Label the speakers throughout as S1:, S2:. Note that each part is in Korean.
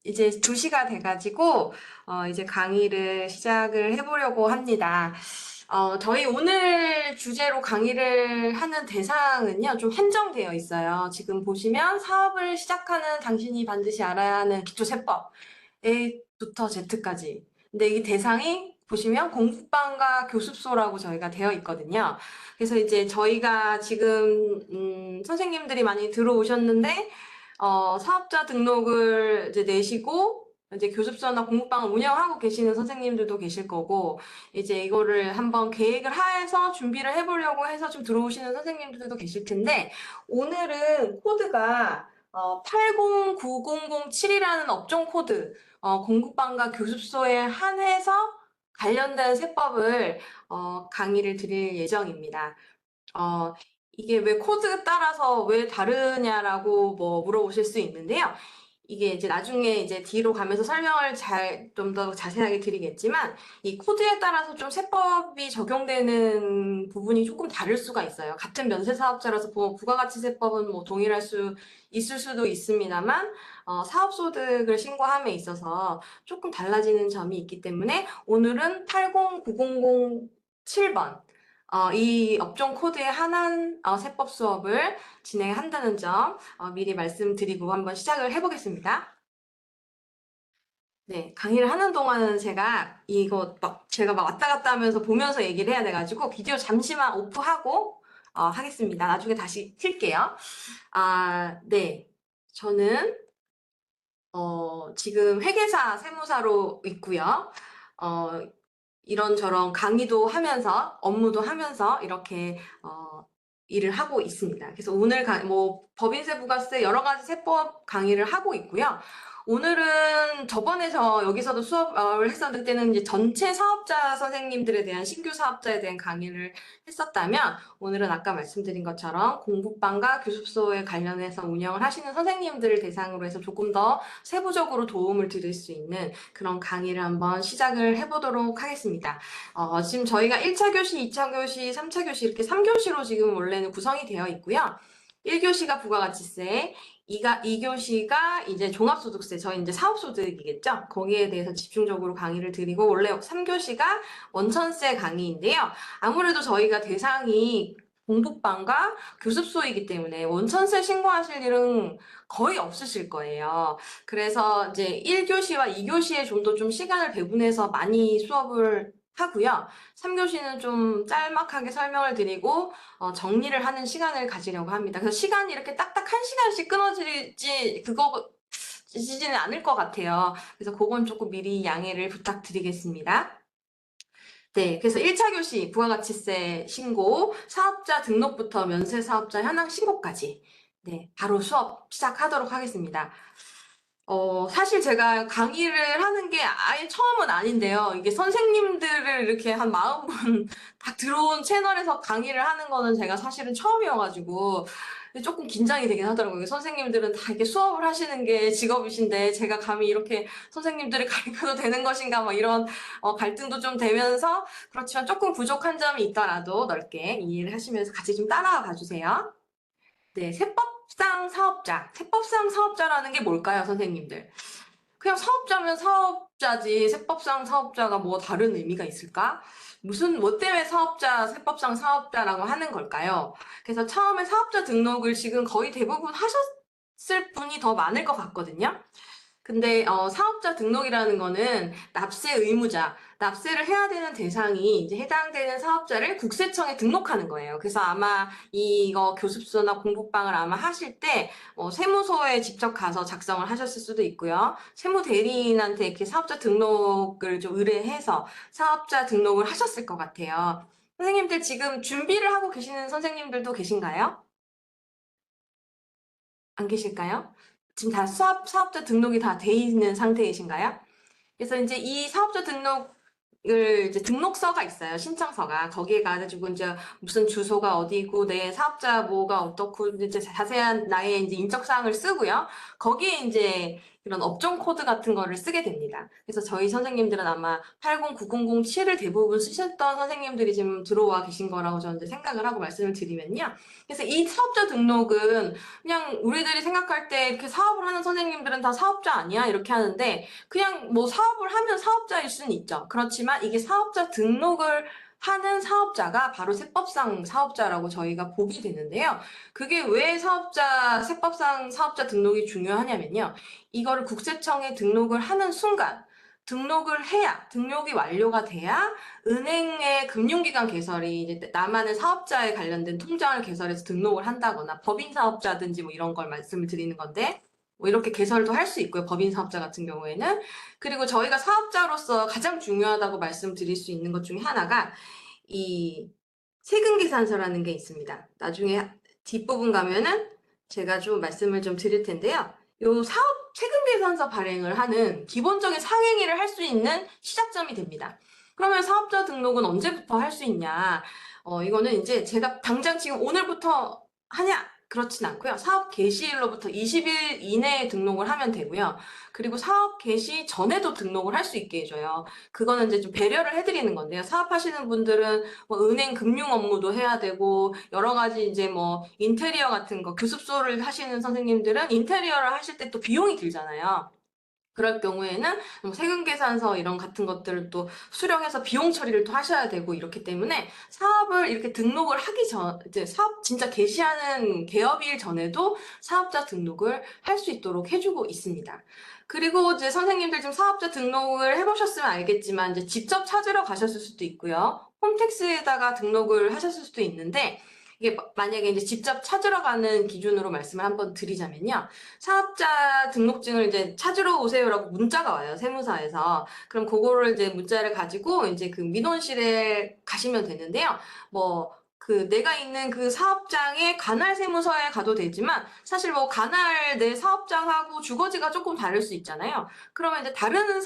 S1: 이제 2시가 돼가지고, 이제 강의를 시작을 해보려고 합니다. 저희 오늘 주제로 강의를 하는 대상은요, 좀 한정되어 있어요. 지금 보시면 사업을 시작하는 당신이 반드시 알아야 하는 기초세법, A부터 Z까지. 근데 이 대상이 보시면 공부방과 교습소라고 저희가 되어 있거든요. 그래서 이제 저희가 지금, 선생님들이 많이 들어오셨는데, 사업자 등록을 이제 내시고, 이제 교습소나 공부방을 운영하고 계시는 선생님들도 계실 거고, 이제 이거를 한번 계획을 해서 준비를 해보려고 해서 좀 들어오시는 선생님들도 계실 텐데, 오늘은 코드가 809007이라는 업종 코드, 공부방과 교습소에 한해서 관련된 세법을 강의를 드릴 예정입니다. 어, 이게 왜 코드 따라서 왜 다르냐라고 뭐 물어보실 수 있는데요. 이게 이제 나중에 이제 뒤로 가면서 설명을 좀 더 자세하게 드리겠지만, 이 코드에 따라서 좀 세법이 적용되는 부분이 조금 다를 수가 있어요. 같은 면세사업자라서 부가가치세법은 뭐 동일할 수 있을 수도 있습니다만, 사업소득을 신고함에 있어서 조금 달라지는 점이 있기 때문에 오늘은 809007번 이 업종 코드에 한한 세법 수업을 진행한다는 점 미리 말씀드리고 한번 시작을 해보겠습니다. 네, 강의를 하는 동안은 제가 막 왔다 갔다 하면서 보면서 얘기를 해야 돼가지고 비디오 잠시만 오프하고 하겠습니다. 나중에 다시 킬게요. 네. 저는 지금 회계사, 세무사로 있고요. 어, 이런저런 강의도 하면서 업무도 하면서 이렇게 일을 하고 있습니다. 그래서 오늘 뭐 법인세, 부가세 여러 가지 세법 강의를 하고 있고요. 오늘은 저번에 여기서도 수업을 했었을 때는 이제 전체 사업자 선생님들에 대한 신규 사업자에 대한 강의를 했었다면 오늘은 아까 말씀드린 것처럼 공부방과 교습소에 관련해서 운영을 하시는 선생님들을 대상으로 해서 조금 더 세부적으로 도움을 드릴 수 있는 그런 강의를 한번 시작을 해보도록 하겠습니다. 지금 저희가 1차 교시, 2차 교시, 3차 교시 이렇게 3교시로 지금 원래는 구성이 되어 있고요. 1교시가 부가가치세, 2교시가 이제 종합소득세, 저희 이제 사업소득이겠죠? 거기에 대해서 집중적으로 강의를 드리고, 원래 3교시가 원천세 강의인데요. 아무래도 저희가 대상이 공부방과 교습소이기 때문에 원천세 신고하실 일은 거의 없으실 거예요. 그래서 이제 1교시와 2교시에 좀 더 좀 시간을 배분해서 많이 수업을 하고요. 3교시는 좀 짤막하게 설명을 드리고 정리를 하는 시간을 가지려고 합니다. 그래서 시간이 이렇게 딱딱 1시간씩 끊어질지 그거지는 않을 것 같아요. 그래서 그건 조금 미리 양해를 부탁드리겠습니다. 네, 그래서 1차 교시 부가가치세 신고, 사업자 등록부터 면세사업자 현황 신고까지 네, 바로 수업 시작하도록 하겠습니다. 사실 제가 강의를 하는 게 아예 처음은 아닌데요. 이게 선생님들을 이렇게 한 40분 다 들어온 채널에서 강의를 하는 거는 제가 사실은 처음이어가지고 조금 긴장이 되긴 하더라고요. 선생님들은 다 이렇게 수업을 하시는 게 직업이신데 제가 감히 이렇게 선생님들을 가르쳐도 되는 것인가 뭐 이런 갈등도 좀 되면서 그렇지만 조금 부족한 점이 있더라도 넓게 이해를 하시면서 같이 좀 따라와 봐주세요. 네, 세법상 사업자. 세법상 사업자라는 게 뭘까요, 선생님들? 그냥 사업자면 사업자지, 세법상 사업자가 뭐 다른 의미가 있을까? 뭐 때문에 세법상 사업자라고 하는 걸까요? 그래서 처음에 사업자 등록을 지금 거의 대부분 하셨을 분이 더 많을 것 같거든요. 근데 사업자 등록이라는 거는 납세 의무자, 납세를 해야 되는 대상이 이제 해당되는 사업자를 국세청에 등록하는 거예요. 그래서 아마 이거 교습소나 공부방을 아마 하실 때 세무서에 직접 가서 작성을 하셨을 수도 있고요. 세무 대리인한테 이렇게 사업자 등록을 좀 의뢰해서 사업자 등록을 하셨을 것 같아요. 선생님들 지금 준비를 하고 계시는 선생님들도 계신가요? 안 계실까요? 지금 다 사업자 등록이 다 돼 있는 상태이신가요? 그래서 이제 이 사업자 등록을 이제 등록서가 있어요. 신청서가. 거기에 가가지고 이제 무슨 주소가 어디고 내 사업자 뭐가 어떻고 이제 자세한 나의 이제 인적사항을 쓰고요. 거기에 이제 이런 업종 코드 같은 거를 쓰게 됩니다. 그래서 저희 선생님들은 아마 809007을 대부분 쓰셨던 선생님들이 지금 들어와 계신 거라고 저는 이제 생각을 하고 말씀을 드리면요. 그래서 이 사업자 등록은 그냥 우리들이 생각할 때 이렇게 사업을 하는 선생님들은 다 사업자 아니야? 이렇게 하는데 그냥 뭐 사업을 하면 사업자일 수는 있죠. 그렇지만 이게 사업자 등록을 하는 사업자가 바로 세법상 사업자라고 저희가 보게 되는데요. 그게 왜 세법상 사업자 등록이 중요하냐면요. 이거를 국세청에 등록을 하는 순간 등록이 완료가 돼야 은행의 금융기관 개설이 이제 나만의 사업자에 관련된 통장을 개설해서 등록을 한다거나 법인 사업자든지 뭐 이런 걸 말씀을 드리는 건데 뭐 이렇게 개설도 할 수 있고요. 법인 사업자 같은 경우에는. 그리고 저희가 사업자로서 가장 중요하다고 말씀드릴 수 있는 것 중에 하나가 이 세금계산서라는 게 있습니다. 나중에 뒷부분 가면은 제가 좀 말씀을 좀 드릴 텐데요. 요 세금계산서 발행을 하는 기본적인 상행위를 할 수 있는 시작점이 됩니다. 그러면 사업자 등록은 언제부터 할 수 있냐? 이거는 이제 제가 당장 지금 오늘부터 하냐? 그렇진 않고요. 사업 개시일로부터 20일 이내에 등록을 하면 되고요. 그리고 사업 개시 전에도 등록을 할 수 있게 해줘요. 그거는 이제 좀 배려를 해드리는 건데요. 사업하시는 분들은 뭐 은행 금융 업무도 해야 되고 여러 가지 이제 뭐 인테리어 같은 거 교습소를 하시는 선생님들은 인테리어를 하실 때 또 비용이 들잖아요. 그럴 경우에는 뭐 세금계산서 이런 같은 것들을 또 수령해서 비용 처리를 또 하셔야 되고 이렇기 때문에 사업을 이렇게 등록을 하기 전, 이제 사업 진짜 개시하는 개업일 전에도 사업자 등록을 할 수 있도록 해주고 있습니다. 그리고 이제 선생님들 지금 사업자 등록을 해보셨으면 알겠지만 이제 직접 찾으러 가셨을 수도 있고요. 홈택스에다가 등록을 하셨을 수도 있는데 이게 만약에 이제 직접 찾으러 가는 기준으로 말씀을 한번 드리자면요. 사업자 등록증을 이제 찾으러 오세요라고 문자가 와요. 세무사에서. 그럼 그거를 이제 문자를 가지고 이제 그 민원실에 가시면 되는데요. 뭐 내가 있는 그 사업장의 관할 세무서에 가도 되지만 사실 뭐 관할 내 사업장하고 주거지가 조금 다를 수 있잖아요. 그러면 이제 다른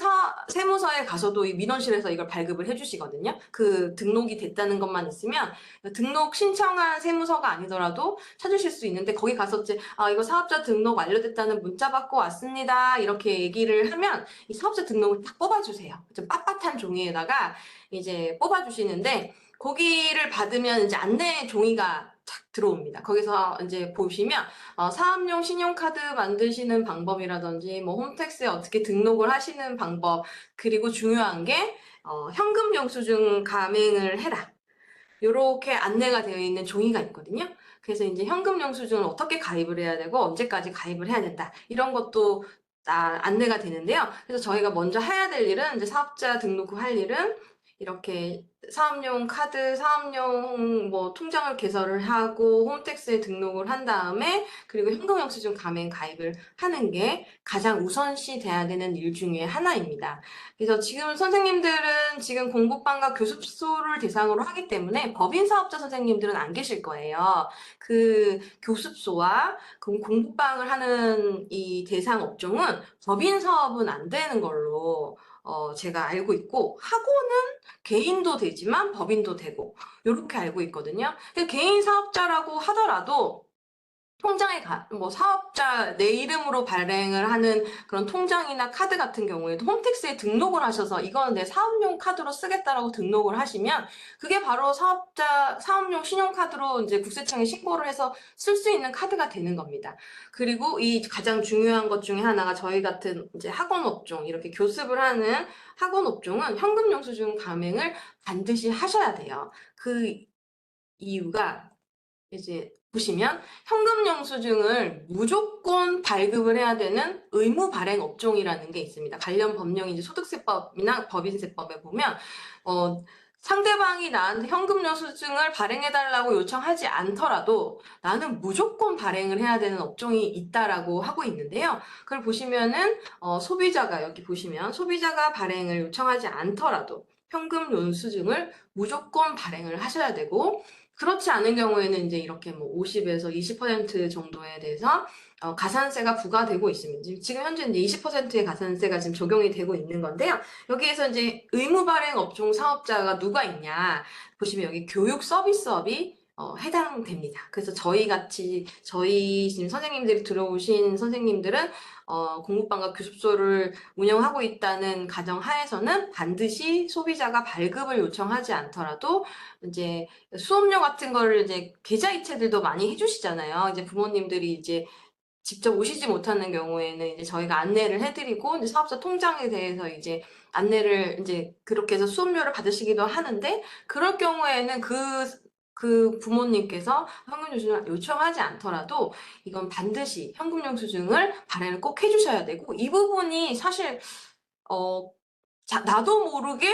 S1: 세무서에 가서도 이 민원실에서 이걸 발급을 해주시거든요. 그 등록이 됐다는 것만 있으면 등록 신청한 세무서가 아니더라도 찾으실 수 있는데 거기 가서 이제 이거 사업자 등록 완료됐다는 문자 받고 왔습니다. 이렇게 얘기를 하면 이 사업자 등록을 딱 뽑아주세요. 좀 빳빳한 종이에다가 이제 뽑아주시는데 거기를 받으면 이제 안내 종이가 탁 들어옵니다. 거기서 이제 보시면 사업용 신용카드 만드시는 방법이라든지 뭐 홈택스에 어떻게 등록을 하시는 방법 그리고 중요한 게 현금 영수증 가맹을 해라. 요렇게 안내가 되어 있는 종이가 있거든요. 그래서 이제 현금 영수증을 어떻게 가입을 해야 되고 언제까지 가입을 해야 된다. 이런 것도 안내가 되는데요. 그래서 저희가 먼저 해야 될 일은 이제 사업자 등록 후 할 일은 이렇게 사업용 카드, 사업용 뭐 통장을 개설을 하고 홈택스에 등록을 한 다음에 그리고 현금 영수증 가맹 가입을 하는 게 가장 우선시 돼야 되는 일 중에 하나입니다. 그래서 지금 선생님들은 지금 공부방과 교습소를 대상으로 하기 때문에 법인 사업자 선생님들은 안 계실 거예요. 그 교습소와 공부방을 하는 이 대상 업종은 법인 사업은 안 되는 걸로 제가 알고 있고 학원은 개인도 되지만 법인도 되고 이렇게 알고 있거든요. 개인 사업자라고 하더라도 통장에 뭐 사업자 내 이름으로 발행을 하는 그런 통장이나 카드 같은 경우에도 홈택스에 등록을 하셔서 이거는 내 사업용 카드로 쓰겠다라고 등록을 하시면 그게 바로 사업용 신용카드로 이제 국세청에 신고를 해서 쓸 수 있는 카드가 되는 겁니다. 그리고 이 가장 중요한 것 중에 하나가 저희 같은 이제 학원 업종 이렇게 교습을 하는 학원 업종은 현금 영수증 가맹을 반드시 하셔야 돼요. 그 이유가 이제 보시면 현금 영수증을 무조건 발급을 해야 되는 의무 발행 업종이라는 게 있습니다. 관련 법령이 이제 소득세법이나 법인세법에 보면 상대방이 나한테 현금 영수증을 발행해달라고 요청하지 않더라도 나는 무조건 발행을 해야 되는 업종이 있다라고 하고 있는데요. 그걸 보시면은 소비자가 여기 보시면 소비자가 발행을 요청하지 않더라도 현금 영수증을 무조건 발행을 하셔야 되고 그렇지 않은 경우에는 이제 이렇게 뭐 50에서 20% 정도에 대해서 가산세가 부과되고 있습니다. 지금 현재 이제 20%의 가산세가 지금 적용이 되고 있는 건데요. 여기에서 이제 의무 발행 업종 사업자가 누가 있냐 보시면 여기 교육 서비스업이 해당됩니다. 그래서 저희 지금 선생님들이 들어오신 선생님들은 공부방과 교습소를 운영하고 있다는 가정 하에서는 반드시 소비자가 발급을 요청하지 않더라도 이제 수업료 같은 거를 이제 계좌이체들도 많이 해주시잖아요. 이제 부모님들이 이제 직접 오시지 못하는 경우에는 이제 저희가 안내를 해드리고 이제 사업자 통장에 대해서 이제 안내를 이제 그렇게 해서 수업료를 받으시기도 하는데, 그럴 경우에는 그 부모님께서 현금영수증을 요청하지 않더라도 이건 반드시 현금영수증을 발행을 꼭 해주셔야 되고, 이 부분이 사실 어, 나도 모르게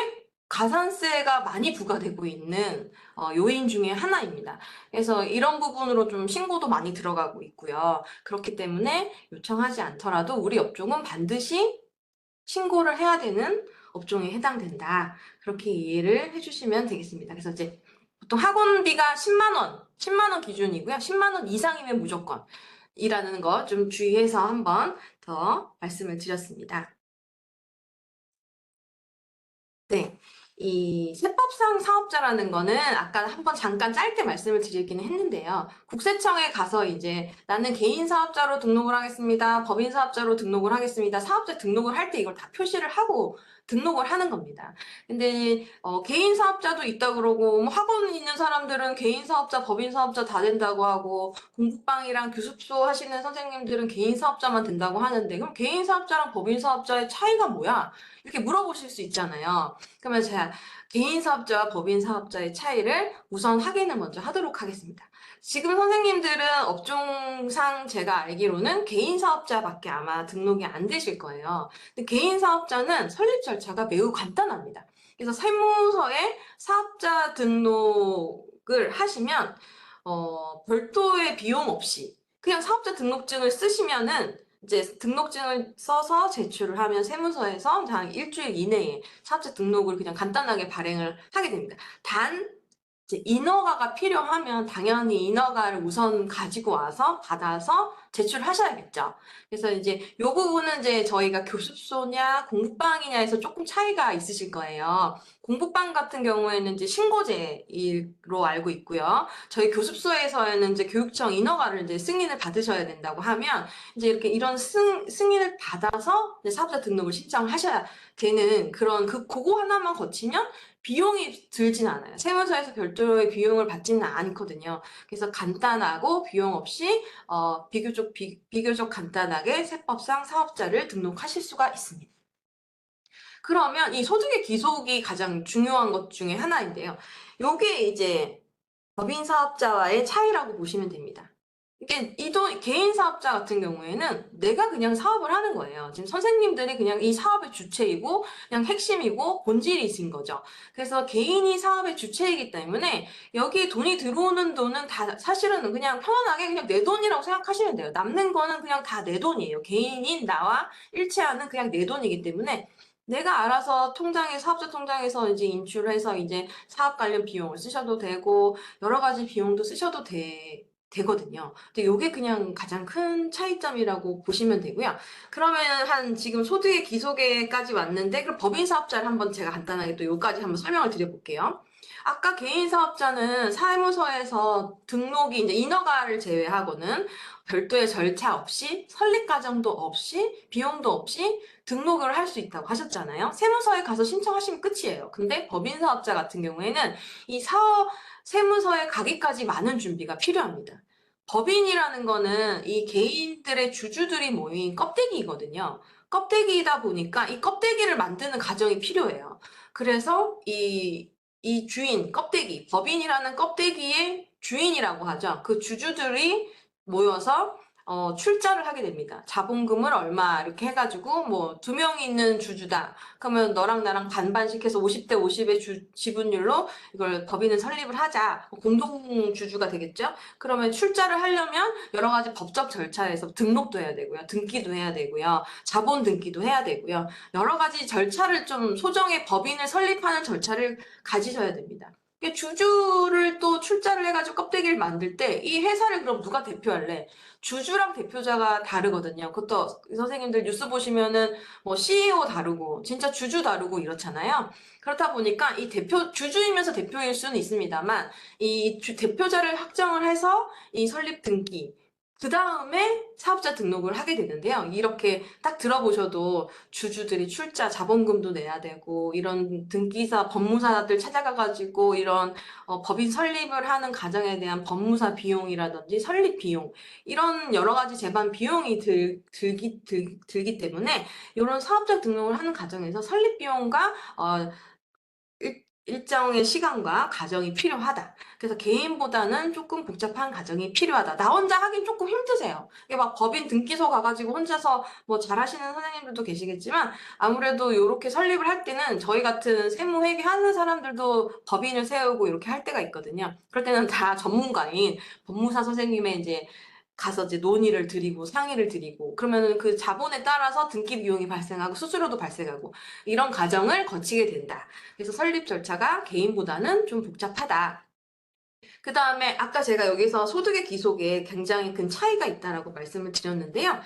S1: 가산세가 많이 부과되고 있는 요인 중에 하나입니다. 그래서 이런 부분으로 좀 신고도 많이 들어가고 있고요. 그렇기 때문에 요청하지 않더라도 우리 업종은 반드시 신고를 해야 되는 업종에 해당된다. 그렇게 이해를 해주시면 되겠습니다. 그래서 이제 보통 학원비가 10만 원, 10만 원 기준이고요. 10만 원 이상이면 무조건 이라는 거 좀 주의해서 한번 더 말씀을 드렸습니다. 네. 이 세법상 사업자라는 거는 아까 한번 잠깐 짧게 말씀을 드리기는 했는데요. 국세청에 가서 이제 나는 개인 사업자로 등록을 하겠습니다. 법인 사업자로 등록을 하겠습니다. 사업자 등록을 할 때 이걸 다 표시를 하고 등록을 하는 겁니다. 근데 개인 사업자도 있다 그러고, 뭐 학원 있는 사람들은 개인 사업자, 법인 사업자 다 된다고 하고, 공부방이랑 교습소 하시는 선생님들은 개인 사업자만 된다고 하는데, 그럼 개인 사업자랑 법인 사업자의 차이가 뭐야? 이렇게 물어보실 수 있잖아요. 그러면 제가 개인 사업자와 법인 사업자의 차이를 우선 확인을 먼저 하도록 하겠습니다. 지금 선생님들은 업종상 제가 알기로는 개인 사업자밖에 아마 등록이 안 되실 거예요. 근데 개인 사업자는 설립 절차가 매우 간단합니다. 그래서 세무서에 사업자 등록을 하시면 별도의 비용 없이 그냥 사업자 등록증을 쓰시면은 이제 등록증을 써서 제출을 하면 세무서에서 한 일주일 이내에 사업자 등록을 그냥 간단하게 발행을 하게 됩니다. 단 이제 인허가가 필요하면 당연히 인허가를 우선 가지고 와서 받아서 제출하셔야겠죠. 그래서 이제 요 부분은 이제 저희가 교습소냐 공부방이냐에서 조금 차이가 있으실 거예요. 공부방 같은 경우에는 이제 신고제로 알고 있고요. 저희 교습소에서는 이제 교육청 인허가를 이제 승인을 받으셔야 된다고 하면 이제 이렇게 이런 승인을 받아서 이제 사업자 등록을 신청하셔야 되는 그런 그거 하나만 거치면 비용이 들진 않아요. 세무서에서 별도의 비용을 받지는 않거든요. 그래서 간단하고 비용 없이 비교적 간단하게 세법상 사업자를 등록하실 수가 있습니다. 그러면 이 소득의 기속이 가장 중요한 것 중에 하나인데요. 요게 이제 법인 사업자와의 차이라고 보시면 됩니다. 이게 개인 사업자 같은 경우에는 내가 그냥 사업을 하는 거예요. 지금 선생님들이 그냥 이 사업의 주체이고 그냥 핵심이고 본질이신 거죠. 그래서 개인이 사업의 주체이기 때문에 여기에 돈이 들어오는 돈은 다 사실은 그냥 편안하게 그냥 내 돈이라고 생각하시면 돼요. 남는 거는 그냥 다 내 돈이에요. 개인인 나와 일치하는 그냥 내 돈이기 때문에 내가 알아서 사업자 통장에서 이제 인출해서 이제 사업 관련 비용을 쓰셔도 되고 여러 가지 비용도 쓰셔도 되거든요. 근데 요게 그냥 가장 큰 차이점이라고 보시면 되고요. 그러면 지금 소득의 기소계까지 왔는데, 그럼 법인 사업자를 한번 제가 간단하게 또 요까지 한번 설명을 드려볼게요. 아까 개인 사업자는 사무소에서 등록이 이제 인허가를 제외하고는 별도의 절차 없이 설립 과정도 없이 비용도 없이 등록을 할 수 있다고 하셨잖아요. 세무서에 가서 신청하시면 끝이에요. 근데 법인 사업자 같은 경우에는 이 세무서에 가기까지 많은 준비가 필요합니다. 법인이라는 거는 이 개인들의 주주들이 모인 껍데기거든요. 껍데기이다 보니까 이 껍데기를 만드는 과정이 필요해요. 그래서 이 주인, 껍데기, 법인이라는 껍데기의 주인이라고 하죠. 그 주주들이 모여서 출자를 하게 됩니다. 자본금을 얼마 이렇게 해가지고 뭐 2명이 있는 주주다. 그러면 너랑 나랑 반반씩 해서 50대 50의 지분율로 이걸 법인을 설립을 하자. 공동 주주가 되겠죠. 그러면 출자를 하려면 여러 가지 법적 절차에서 등록도 해야 되고요. 등기도 해야 되고요. 자본 등기도 해야 되고요. 여러 가지 절차를 좀 소정의 법인을 설립하는 절차를 가지셔야 됩니다. 주주를 또 출자를 해가지고 껍데기를 만들 때 이 회사를 그럼 누가 대표할래? 주주랑 대표자가 다르거든요. 그것도 선생님들 뉴스 보시면은 뭐 CEO 다르고 진짜 주주 다르고 이렇잖아요. 그렇다 보니까 이 주주이면서 대표일 수는 있습니다만 이 대표자를 확정을 해서 이 설립 등기 그 다음에 사업자 등록을 하게 되는데요. 이렇게 딱 들어보셔도 주주들이 출자 자본금도 내야 되고 이런 등기사 법무사들 찾아가가지고 이런 법인 설립을 하는 과정에 대한 법무사 비용이라든지 설립 비용 이런 여러 가지 제반 비용이 들기 때문에 이런 사업자 등록을 하는 과정에서 설립 비용과 일정의 시간과 과정이 필요하다. 그래서 개인보다는 조금 복잡한 과정이 필요하다. 나 혼자 하긴 조금 힘드세요. 이게 막 법인 등기소 가가지고 혼자서 뭐 잘하시는 선생님들도 계시겠지만 아무래도 이렇게 설립을 할 때는 저희 같은 세무회계 하는 사람들도 법인을 세우고 이렇게 할 때가 있거든요. 그럴 때는 다 전문가인 법무사 선생님의 이제 가서 이제 논의를 드리고 상의를 드리고 그러면은 그 자본에 따라서 등기 비용이 발생하고 수수료도 발생하고 이런 과정을 거치게 된다. 그래서 설립 절차가 개인보다는 좀 복잡하다. 그 다음에 아까 제가 여기서 소득의 기속에 굉장히 큰 차이가 있다라고 말씀을 드렸는데요.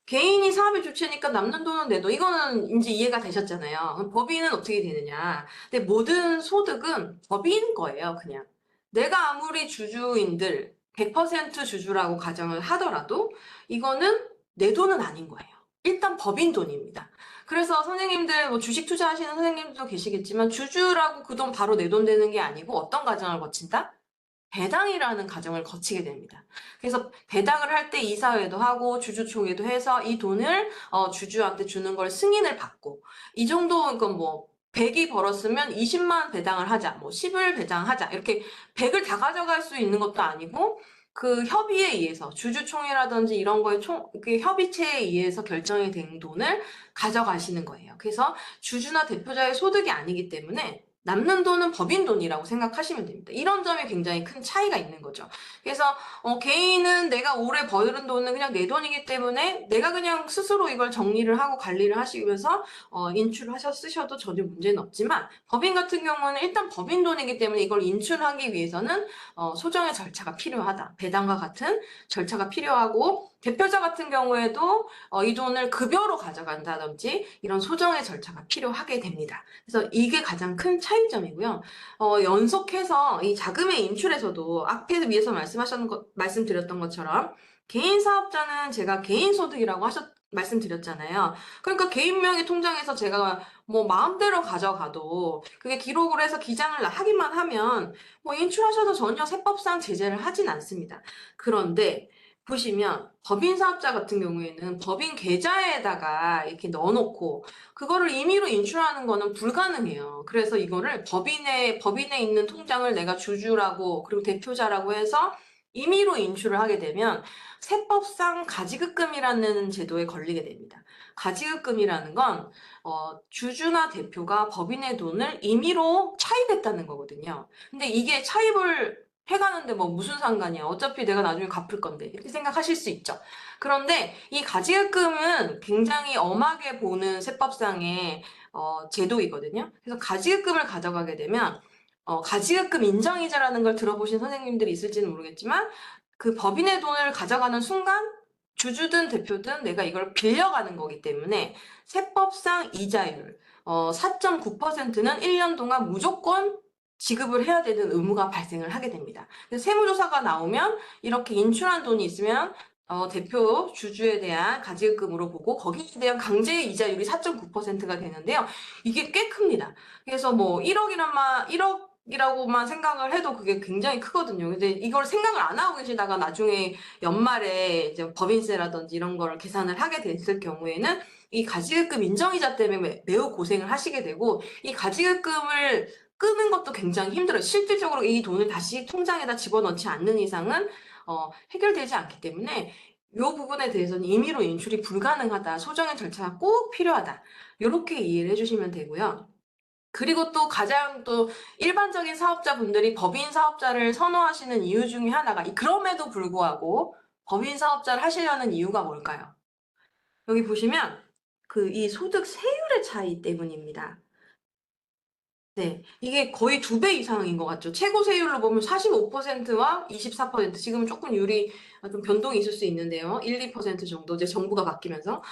S1: 개인이 사업의 주체니까 남는 돈은 내도 이거는 이제 이해가 되셨잖아요. 그럼 법인은 어떻게 되느냐. 근데 모든 소득은 법인 거예요, 그냥. 내가 아무리 주주인들 100% 주주라고 가정을 하더라도 이거는 내 돈은 아닌 거예요. 일단 법인 돈입니다. 그래서 선생님들 뭐 주식 투자하시는 선생님도 계시겠지만 주주라고 그 돈 바로 내 돈 되는 게 아니고 어떤 과정을 거친다? 배당이라는 과정을 거치게 됩니다. 그래서 배당을 할 때 이사회도 하고 주주총회도 해서 이 돈을 주주한테 주는 걸 승인을 받고 이 정도 이건 뭐 100이 벌었으면 20만 배당을 하자, 뭐 10을 배당하자 이렇게 100을 다 가져갈 수 있는 것도 아니고 그 협의에 의해서 주주총회라든지 이런 거에 그 협의체에 의해서 결정이 된 돈을 가져가시는 거예요. 그래서 주주나 대표자의 소득이 아니기 때문에 남는 돈은 법인 돈이라고 생각하시면 됩니다. 이런 점이 굉장히 큰 차이가 있는 거죠. 그래서 개인은 내가 올해 버는 돈은 그냥 내 돈이기 때문에 내가 그냥 스스로 이걸 정리를 하고 관리를 하시면서 쓰셔도 전혀 문제는 없지만 법인 같은 경우는 일단 법인 돈이기 때문에 이걸 인출하기 위해서는 소정의 절차가 필요하다. 배당과 같은 절차가 필요하고 대표자 같은 경우에도 이 돈을 급여로 가져간다든지 이런 소정의 절차가 필요하게 됩니다. 그래서 이게 가장 큰 차이점이고요. 연속해서 이 자금의 인출에서도 앞에 위에서 말씀드렸던 것처럼 개인 사업자는 제가 개인 소득이라고 말씀드렸잖아요. 그러니까 개인명의 통장에서 제가 뭐 마음대로 가져가도 그게 기록을 해서 기장을 하기만 하면 뭐 인출하셔도 전혀 세법상 제재를 하진 않습니다. 그런데 보시면 법인 사업자 같은 경우에는 법인 계좌에다가 이렇게 넣어놓고 그거를 임의로 인출하는 거는 불가능해요. 그래서 이거를 법인에 있는 통장을 내가 주주라고 그리고 대표자라고 해서 임의로 인출을 하게 되면 세법상 가지급금이라는 제도에 걸리게 됩니다. 가지급금이라는 건 주주나 대표가 법인의 돈을 임의로 차입했다는 거거든요. 근데 이게 차입을 해가는데 뭐 무슨 상관이야. 어차피 내가 나중에 갚을 건데. 이렇게 생각하실 수 있죠. 그런데 이 가지급금은 굉장히 엄하게 보는 세법상의 제도이거든요. 그래서 가지급금을 가져가게 되면 가지급금 인정이자라는 걸 들어보신 선생님들이 있을지는 모르겠지만 그 법인의 돈을 가져가는 순간 주주든 대표든 내가 이걸 빌려가는 거기 때문에 세법상 이자율 4.9%는 1년 동안 무조건 지급을 해야 되는 의무가 발생을 하게 됩니다. 그래서 세무조사가 나오면 이렇게 인출한 돈이 있으면 대표 주주에 대한 가지급금으로 보고 거기에 대한 강제 이자율이 4.9%가 되는데요. 이게 꽤 큽니다. 그래서 뭐 1억이라고만 생각을 해도 그게 굉장히 크거든요. 근데 이걸 생각을 안 하고 계시다가 나중에 연말에 이제 법인세라든지 이런 거를 계산을 하게 됐을 경우에는 이 가지급금 인정이자 때문에 매우 고생을 하시게 되고 이 가지급금을 끄는 것도 굉장히 힘들어요. 실질적으로 이 돈을 다시 통장에다 집어넣지 않는 이상은 해결되지 않기 때문에 이 부분에 대해서는 임의로 인출이 불가능하다. 소정의 절차가 꼭 필요하다. 이렇게 이해를 해주시면 되고요. 그리고 또 가장 또 일반적인 사업자분들이 법인 사업자를 선호하시는 이유 중에 하나가 그럼에도 불구하고 법인 사업자를 하시려는 이유가 뭘까요? 여기 보시면 이 소득 세율의 차이 때문입니다. 네, 이게 거의 2배 이상인 것 같죠. 최고 세율로 보면 45%와 24%, 지금 조금 좀 변동이 있을 수 있는데요. 1, 2% 정도 이제 정부가 바뀌면서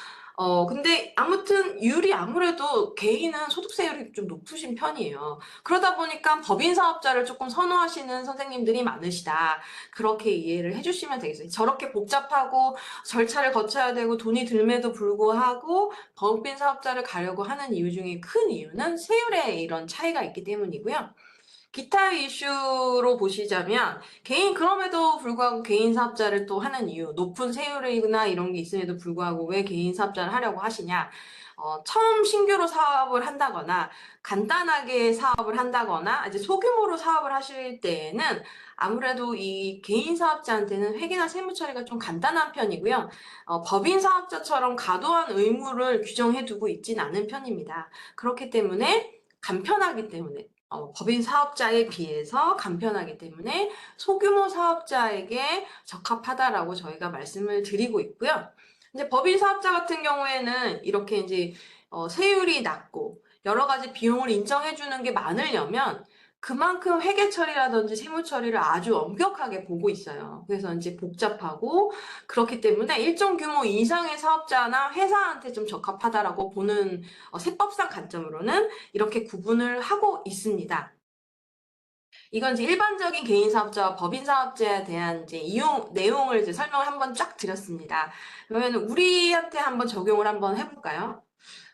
S1: 근데 아무튼 율이 아무래도 개인은 소득세율이 좀 높으신 편이에요. 그러다 보니까 법인 사업자를 조금 선호하시는 선생님들이 많으시다. 그렇게 이해를 해주시면 되겠어요. 저렇게 복잡하고 절차를 거쳐야 되고 돈이 들매도 불구하고 법인 사업자를 가려고 하는 이유 중에 큰 이유는 세율의 이런 차이가 있기 때문이고요. 기타 이슈로 보시자면 그럼에도 불구하고 개인 사업자를 또 하는 이유, 높은 세율이나 이런 게 있음에도 불구하고 왜 개인 사업자를 하려고 하시냐? 처음 신규로 사업을 한다거나 간단하게 사업을 한다거나 이제 소규모로 사업을 하실 때에는 아무래도 이 개인 사업자한테는 회계나 세무 처리가 좀 간단한 편이고요. 법인 사업자처럼 과도한 의무를 규정해 두고 있진 않은 편입니다. 그렇기 때문에 간편하기 때문에 법인 사업자에 비해서 간편하기 때문에 소규모 사업자에게 적합하다라고 저희가 말씀을 드리고 있고요. 이제 법인 사업자 같은 경우에는 이렇게 이제 세율이 낮고 여러 가지 비용을 인정해 주는 게 많으려면 그만큼 회계 처리라든지 세무 처리를 아주 엄격하게 보고 있어요. 그래서 이제 복잡하고 그렇기 때문에 일정 규모 이상의 사업자나 회사한테 좀 적합하다라고 보는 세법상 관점으로는 이렇게 구분을 하고 있습니다. 이건 이제 일반적인 개인 사업자와 법인 사업자에 대한 이제 내용을 이제 설명을 한번 쫙 드렸습니다. 그러면 우리한테 한번 적용을 한번 해볼까요?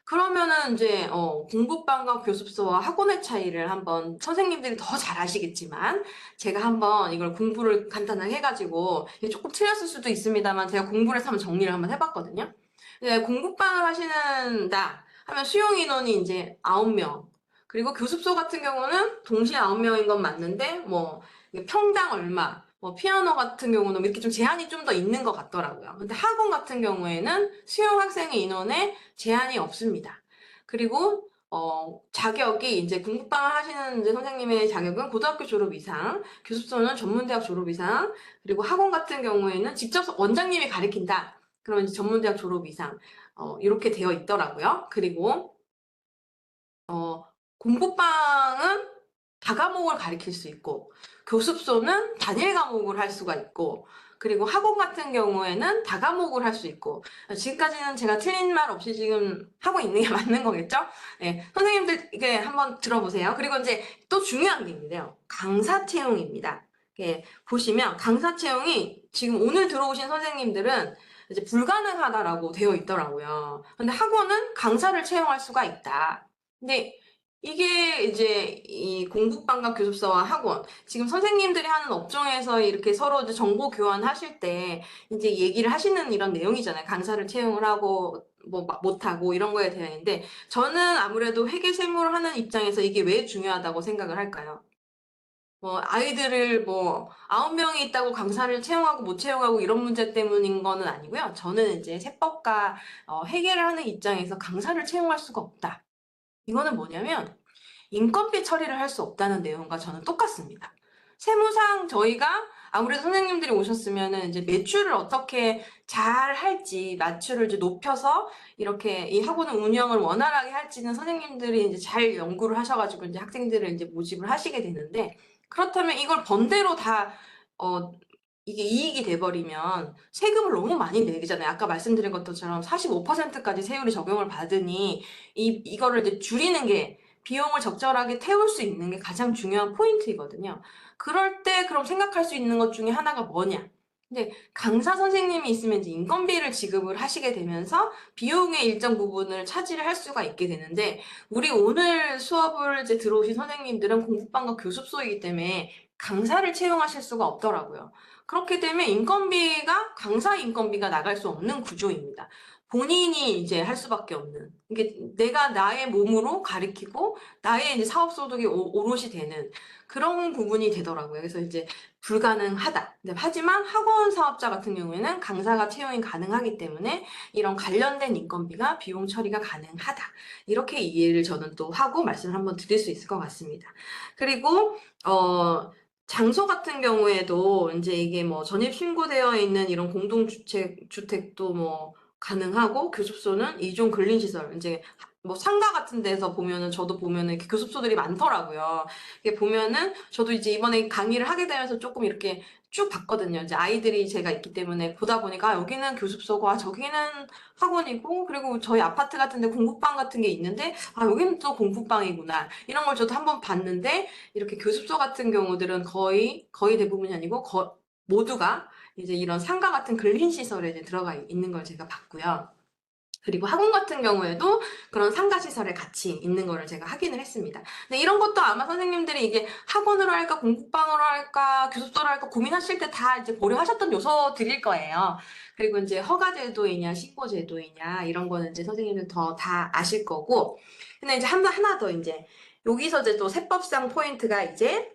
S1: 그러면은 이제 공부방과 교습소와 학원의 차이를 한번 선생님들이 더 잘 아시겠지만 제가 한번 이걸 공부를 간단하게 해가지고 조금 틀렸을 수도 있습니다만 제가 공부를 해서 한번 정리를 한번 해봤거든요. 네, 공부방을 하시는다 하면 수용 인원이 이제 9명. 그리고 교습소 같은 경우는 동시에 9명인 건 맞는데 뭐 평당 얼마, 뭐 피아노 같은 경우는 이렇게 좀 제한이 좀 더 있는 것 같더라고요. 근데 학원 같은 경우에는 수용 학생의 인원에 제한이 없습니다. 그리고 자격이 이제 공부방을 하시는 이제 선생님의 자격은 고등학교 졸업 이상, 교습소는 전문대학 졸업 이상, 그리고 학원 같은 경우에는 직접 원장님이 가르친다. 그러면 이제 전문대학 졸업 이상 이렇게 되어 있더라고요. 그리고 공부방은 다과목을 가르칠 수 있고 교습소는 단일 과목을 할 수가 있고 그리고 학원 같은 경우에는 다과목을 할 수 있고 지금까지는 제가 틀린 말 없이 지금 하고 있는 게 맞는 거겠죠? 네, 선생님들 이게 한번 들어보세요. 그리고 이제 또 중요한 게 있는데요. 강사 채용입니다. 보시면 강사 채용이 지금 오늘 들어오신 선생님들은 이제 불가능하다라고 되어 있더라고요. 근데 학원은 강사를 채용할 수가 있다. 근데 이게 이제 이 공부방과 교습소와 학원, 지금 선생님들이 하는 업종에서 이렇게 서로 이제 정보 교환하실 때 이제 얘기를 하시는 이런 내용이잖아요. 강사를 채용을 하고 뭐 못하고 이런 거에 대한인데 저는 아무래도 회계 세무를 하는 입장에서 이게 왜 중요하다고 생각을 할까요? 아이들을 9명이 있다고 강사를 채용하고 못 채용하고 이런 문제 때문인 거는 아니고요. 저는 이제 세법과 회계를 하는 입장에서 강사를 채용할 수가 없다. 이거는 뭐냐면 인건비 처리를 할 수 없다는 내용과 저는 똑같습니다. 세무상 저희가 아무래도 선생님들이 오셨으면은 이제 매출을 어떻게 잘 할지, 매출을 이제 높여서 이렇게 이 학원을 운영을 원활하게 할지는 선생님들이 이제 잘 연구를 하셔가지고 이제 학생들을 이제 모집을 하시게 되는데 그렇다면 이걸 번대로 다, 어, 이게 이익이 돼버리면 세금을 너무 많이 내잖아요. 아까 말씀드린 것처럼 45%까지 세율이 적용을 받으니 이거를 이제 줄이는 게 비용을 적절하게 태울 수 있는 게 가장 중요한 포인트이거든요. 그럴 때 그럼 생각할 수 있는 것 중에 하나가 뭐냐? 근데 강사 선생님이 있으면 이제 인건비를 지급을 하시게 되면서 비용의 일정 부분을 차지를 할 수가 있게 되는데 우리 오늘 수업을 이제 들어오신 선생님들은 공부방과 교습소이기 때문에 강사를 채용하실 수가 없더라고요. 그렇게 되면 강사 인건비가 나갈 수 없는 구조입니다. 본인이 이제 할 수밖에 없는. 이게 내가 나의 몸으로 가리키고 나의 이제 사업 소득이 오롯이 되는 그런 부분이 되더라고요. 그래서 이제 불가능하다. 하지만 학원 사업자 같은 경우에는 강사가 채용이 가능하기 때문에 이런 관련된 인건비가 비용 처리가 가능하다. 이렇게 이해를 저는 또 하고 말씀을 한번 드릴 수 있을 것 같습니다. 그리고 장소 같은 경우에도 이제 이게 전입 신고되어 있는 이런 공동주택도 가능하고 교습소는 이종 근린시설 이제 뭐 상가 같은 데서 보면은 저도 보면은 이렇게 교습소들이 많더라고요. 이게 보면은 저도 이제 이번에 강의를 하게 되면서 조금 이렇게 쭉 봤거든요. 이제 아이들이 제가 있기 때문에 보다 보니까 여기는 교습소고 저기는 학원이고 그리고 저희 아파트 같은 데 공부방 같은 게 있는데 여기는 또 공부방이구나. 이런 걸 저도 한번 봤는데 이렇게 교습소 같은 경우들은 거의 대부분이 아니고 모두가 이제 이런 상가 같은 근린시설에 이제 들어가 있는 걸 제가 봤고요. 그리고 학원 같은 경우에도 그런 상가 시설에 같이 있는 거를 제가 확인을 했습니다. 근데 이런 것도 아마 선생님들이 이게 학원으로 할까, 공부방으로 할까, 교습소로 할까 고민하실 때 다 이제 고려하셨던 요소들일 거예요. 그리고 이제 허가 제도이냐, 신고 제도이냐, 이런 거는 이제 선생님들 다 아실 거고. 근데 이제 하나 더 이제 여기서 이제 또 세법상 포인트가 이제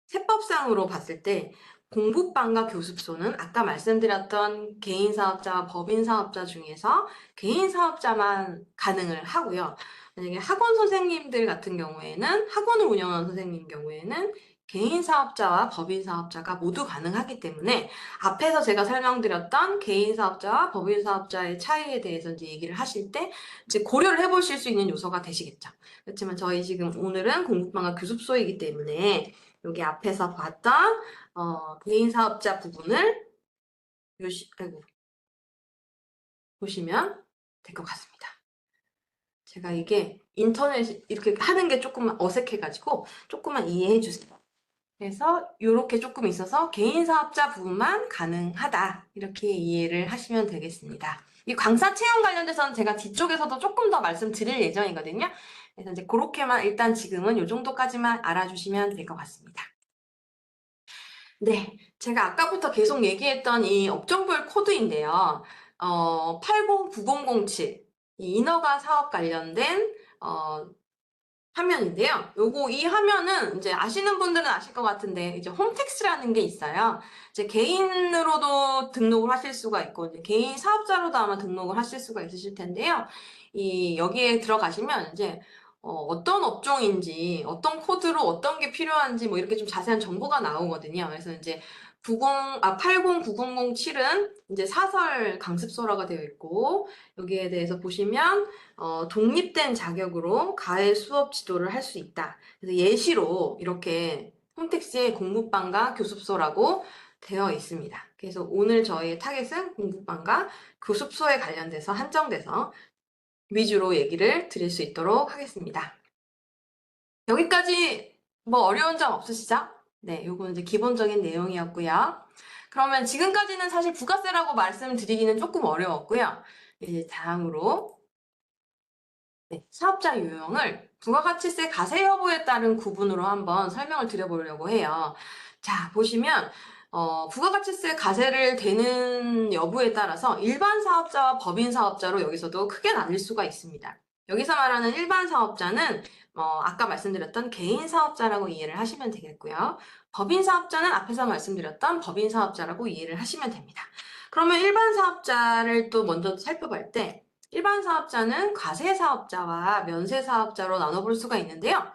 S1: 세법상으로 봤을 때 공부방과 교습소는 아까 말씀드렸던 개인사업자와 법인사업자 중에서 개인사업자만 가능을 하고요. 만약에 학원 선생님들 같은 경우에는 학원을 운영하는 선생님 경우에는 개인사업자와 법인사업자가 모두 가능하기 때문에 앞에서 제가 설명드렸던 개인사업자와 법인사업자의 차이에 대해서 이제 얘기를 하실 때 이제 고려를 해보실 수 있는 요소가 되시겠죠. 그렇지만 저희 지금 오늘은 공부방과 교습소이기 때문에 여기 앞에서 봤던 개인 사업자 부분을 보시면 될 것 같습니다. 제가 이게 인터넷 이렇게 하는 게 조금 어색해가지고 조금만 이해해 주세요. 그래서 이렇게 조금 있어서 개인 사업자 부분만 가능하다 이렇게 이해를 하시면 되겠습니다. 이 강사 체험 관련돼서는 제가 뒤쪽에서도 조금 더 말씀드릴 예정이거든요. 그래서 이제 그렇게만 일단 지금은 이 정도까지만 알아주시면 될 것 같습니다. 네, 제가 아까부터 계속 얘기했던 이 업종별 코드인데요. 809007, 이 인허가 사업 관련된 화면인데요. 이 화면은 이제 아시는 분들은 아실 것 같은데 이제 홈택스라는 게 있어요. 이제 개인으로도 등록을 하실 수가 있고 이제 개인 사업자로도 아마 등록을 하실 수가 있으실 텐데요. 여기에 들어가시면 이제 어떤 업종인지 어떤 코드로 어떤 게 필요한지 뭐 이렇게 좀 자세한 정보가 나오거든요. 그래서 이제 809007은 이제 사설 강습소라고 되어 있고 여기에 대해서 보시면 독립된 자격으로 가해 수업 지도를 할 수 있다. 그래서 예시로 이렇게 홈택스에 공부방과 교습소라고 되어 있습니다. 그래서 오늘 저희의 타겟은 공부방과 교습소에 관련돼서 한정돼서 위주로 얘기를 드릴 수 있도록 하겠습니다. 여기까지 뭐 어려운 점 없으시죠? 네, 요거는 이제 기본적인 내용이었고요. 그러면 지금까지는 사실 부가세라고 말씀드리기는 조금 어려웠고요. 이제 다음으로 사업자 유형을 부가가치세 가세 여부에 따른 구분으로 한번 설명을 드려보려고 해요. 자, 보시면 부가가치세 가세를 되는 여부에 따라서 일반 사업자와 법인 사업자로 여기서도 크게 나뉠 수가 있습니다. 여기서 말하는 일반 사업자는 아까 말씀드렸던 개인 사업자라고 이해를 하시면 되겠고요. 법인 사업자는 앞에서 말씀드렸던 법인 사업자라고 이해를 하시면 됩니다. 그러면 일반 사업자를 또 먼저 살펴볼 때 일반 사업자는 과세 사업자와 면세 사업자로 나눠볼 수가 있는데요.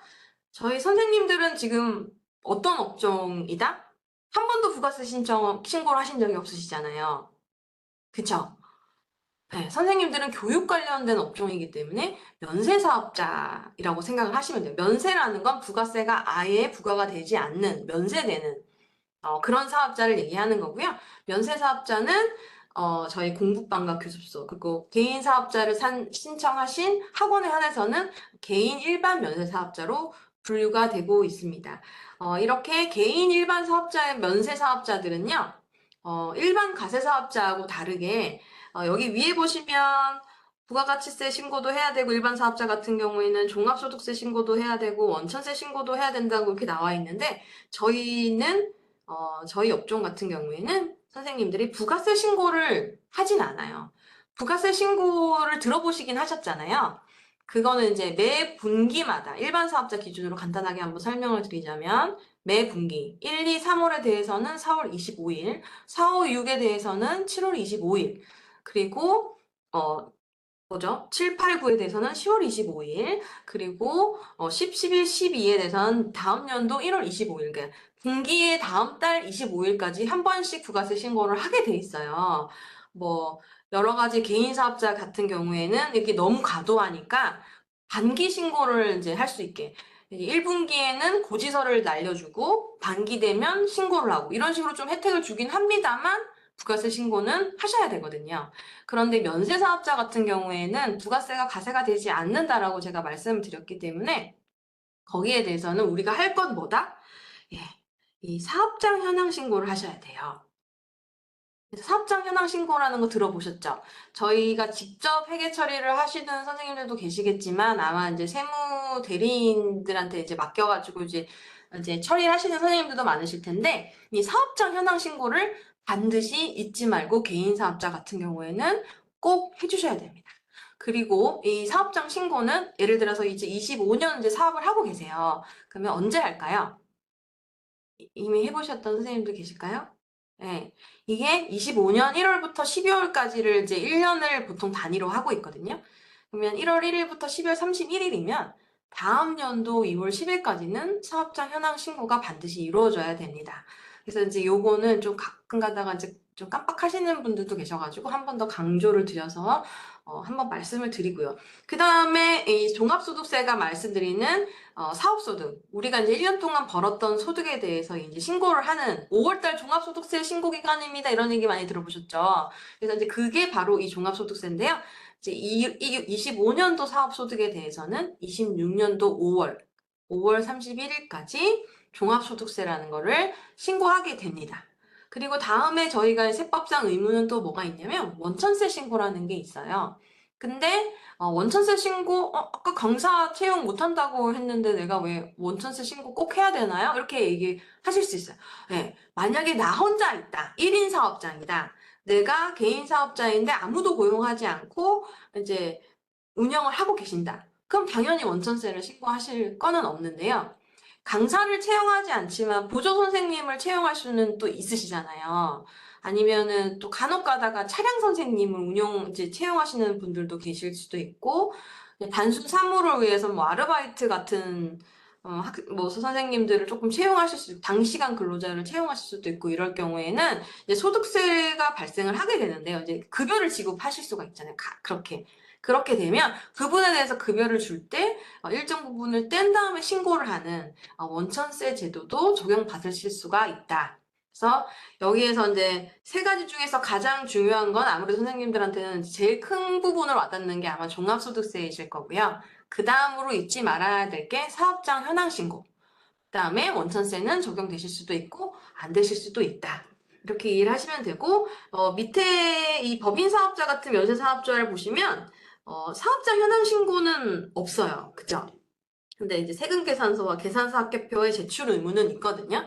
S1: 저희 선생님들은 지금 어떤 업종이다? 한 번도 부가세 신고를 하신 적이 없으시잖아요. 그쵸? 네, 선생님들은 교육 관련된 업종이기 때문에 면세 사업자라고 생각을 하시면 돼요. 면세라는 건 부가세가 아예 부과가 되지 않는, 면세되는 그런 사업자를 얘기하는 거고요. 면세 사업자는 저희 공부방과 교습소 그리고 개인 사업자를 신청하신 학원에 한해서는 개인 일반 면세 사업자로 분류가 되고 있습니다. 이렇게 개인 일반 사업자의 면세 사업자들은요. 일반 가세 사업자하고 다르게 여기 위에 보시면 부가가치세 신고도 해야 되고 일반 사업자 같은 경우에는 종합소득세 신고도 해야 되고 원천세 신고도 해야 된다고 이렇게 나와 있는데 저희 업종 같은 경우에는 선생님들이 부가세 신고를 하진 않아요. 부가세 신고를 들어보시긴 하셨잖아요. 그거는 이제 매 분기마다 일반 사업자 기준으로 간단하게 한번 설명을 드리자면 매 분기 1, 2, 3월에 대해서는 4월 25일, 4, 5, 6에 대해서는 7월 25일, 그리고 7, 8, 9에 대해서는 10월 25일, 그리고 10, 11, 12에 대해서는 다음 연도 1월 25일, 그러니까 분기의 다음 달 25일까지 한 번씩 부가세 신고를 하게 돼 있어요. 뭐 여러 가지 개인 사업자 같은 경우에는 이렇게 너무 과도하니까 반기 신고를 이제 할 수 있게 1분기에는 고지서를 날려주고 반기 되면 신고를 하고 이런 식으로 좀 혜택을 주긴 합니다만 부가세 신고는 하셔야 되거든요. 그런데 면세 사업자 같은 경우에는 부가세가 가세가 되지 않는다라고 제가 말씀을 드렸기 때문에 거기에 대해서는 우리가 할 건 뭐다? 예, 이 사업장 현황 신고를 하셔야 돼요. 그래서 사업장 현황 신고라는 거 들어보셨죠? 저희가 직접 회계 처리를 하시는 선생님들도 계시겠지만 아마 이제 세무 대리인들한테 이제 맡겨가지고 이제 처리를 하시는 선생님들도 많으실 텐데 이 사업장 현황 신고를 반드시 잊지 말고 개인 사업자 같은 경우에는 꼭 해주셔야 됩니다. 그리고 이 사업장 신고는 예를 들어서 이제 25년 이제 사업을 하고 계세요. 그러면 언제 할까요? 이미 해보셨던 선생님들 계실까요? 네. 이게 25년 1월부터 12월까지를 이제 1년을 보통 단위로 하고 있거든요. 그러면 1월 1일부터 12월 31일이면 다음 연도 2월 10일까지는 사업장 현황 신고가 반드시 이루어져야 됩니다. 그래서 이제 요거는 좀 가끔 가다가 이제 좀 깜빡하시는 분들도 계셔가지고 한 번 더 강조를 드려서 한번 말씀을 드리고요. 그 다음에 이 종합소득세가 말씀드리는 사업소득, 우리가 이제 1년 동안 벌었던 소득에 대해서 이제 신고를 하는 5월달 종합소득세 신고 기간입니다. 이런 얘기 많이 들어보셨죠? 그래서 이제 그게 바로 이 종합소득세인데요. 이제 25년도 사업소득에 대해서는 26년도 5월 31일까지 종합소득세라는 거를 신고하게 됩니다. 그리고 다음에 저희가 세법상 의무는 또 뭐가 있냐면 원천세 신고라는 게 있어요. 근데 원천세 신고 아까 강사 채용 못한다고 했는데 내가 왜 원천세 신고 꼭 해야 되나요? 이렇게 얘기하실 수 있어요. 네, 만약에 나 혼자 있다. 1인 사업장이다. 내가 개인 사업자인데 아무도 고용하지 않고 이제 운영을 하고 계신다. 그럼 당연히 원천세를 신고하실 거는 없는데요. 강사를 채용하지 않지만 보조 선생님을 채용할 수는 또 있으시잖아요. 아니면은 또 간혹 가다가 차량 선생님을 이제 채용하시는 분들도 계실 수도 있고, 단순 사무를 위해서 뭐 아르바이트 같은 뭐 선생님들을 조금 채용하실 수 있고, 단시간 근로자를 채용하실 수도 있고, 이럴 경우에는 이제 소득세가 발생을 하게 되는데요. 이제 급여를 지급하실 수가 있잖아요. 그렇게 되면 그분에 대해서 급여를 줄 때 일정 부분을 뗀 다음에 신고를 하는 원천세 제도도 적용받으실 수가 있다. 그래서 여기에서 이제 세 가지 중에서 가장 중요한 건 아무래도 선생님들한테는 제일 큰 부분을 와닿는 게 아마 종합소득세이실 거고요. 그 다음으로 잊지 말아야 될 게 사업장 현황 신고. 그다음에 원천세는 적용되실 수도 있고 안 되실 수도 있다. 이렇게 이해를 하시면 되고 밑에 이 법인 사업자 같은 면세 사업자를 보시면 사업자 현황 신고는 없어요. 그죠? 근데 이제 세금계산서와 계산서 합계표의 제출 의무는 있거든요.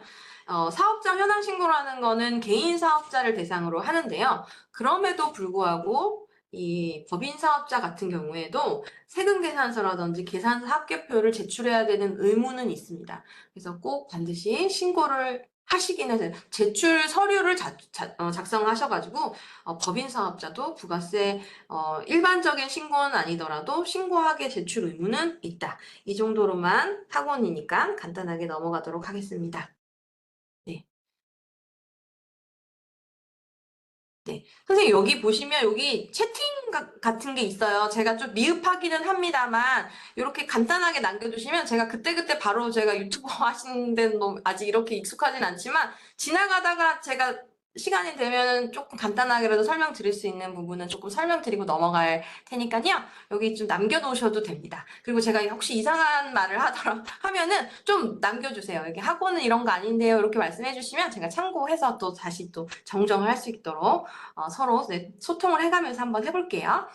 S1: 사업장 현황 신고라는 거는 개인 사업자를 대상으로 하는데요. 그럼에도 불구하고 이 법인 사업자 같은 경우에도 세금계산서라든지 계산서 합계표를 제출해야 되는 의무는 있습니다. 그래서 꼭 반드시 신고를 하시긴 해서 제출 서류를 작성하셔가지고 법인 사업자도 부가세 일반적인 신고는 아니더라도 신고하게 제출 의무는 있다. 이 정도로만 학원이니까 간단하게 넘어가도록 하겠습니다. 네. 네. 선생님, 여기 보시면 여기 채팅 같은 게 있어요. 제가 좀 미흡하기는 합니다만, 이렇게 간단하게 남겨주시면 제가 그때그때 바로 제가 유튜버 하시는 데는 아직 이렇게 익숙하진 않지만, 지나가다가 제가 시간이 되면 조금 간단하게라도 설명드릴 수 있는 부분은 조금 설명드리고 넘어갈 테니까요. 여기 좀 남겨놓으셔도 됩니다. 그리고 제가 혹시 이상한 말을 하면은 좀 남겨주세요. 이렇게 학원은 이런 거 아닌데요. 이렇게 말씀해 주시면 제가 참고해서 또 다시 또 정정을 할 수 있도록 서로 소통을 해가면서 한번 해볼게요.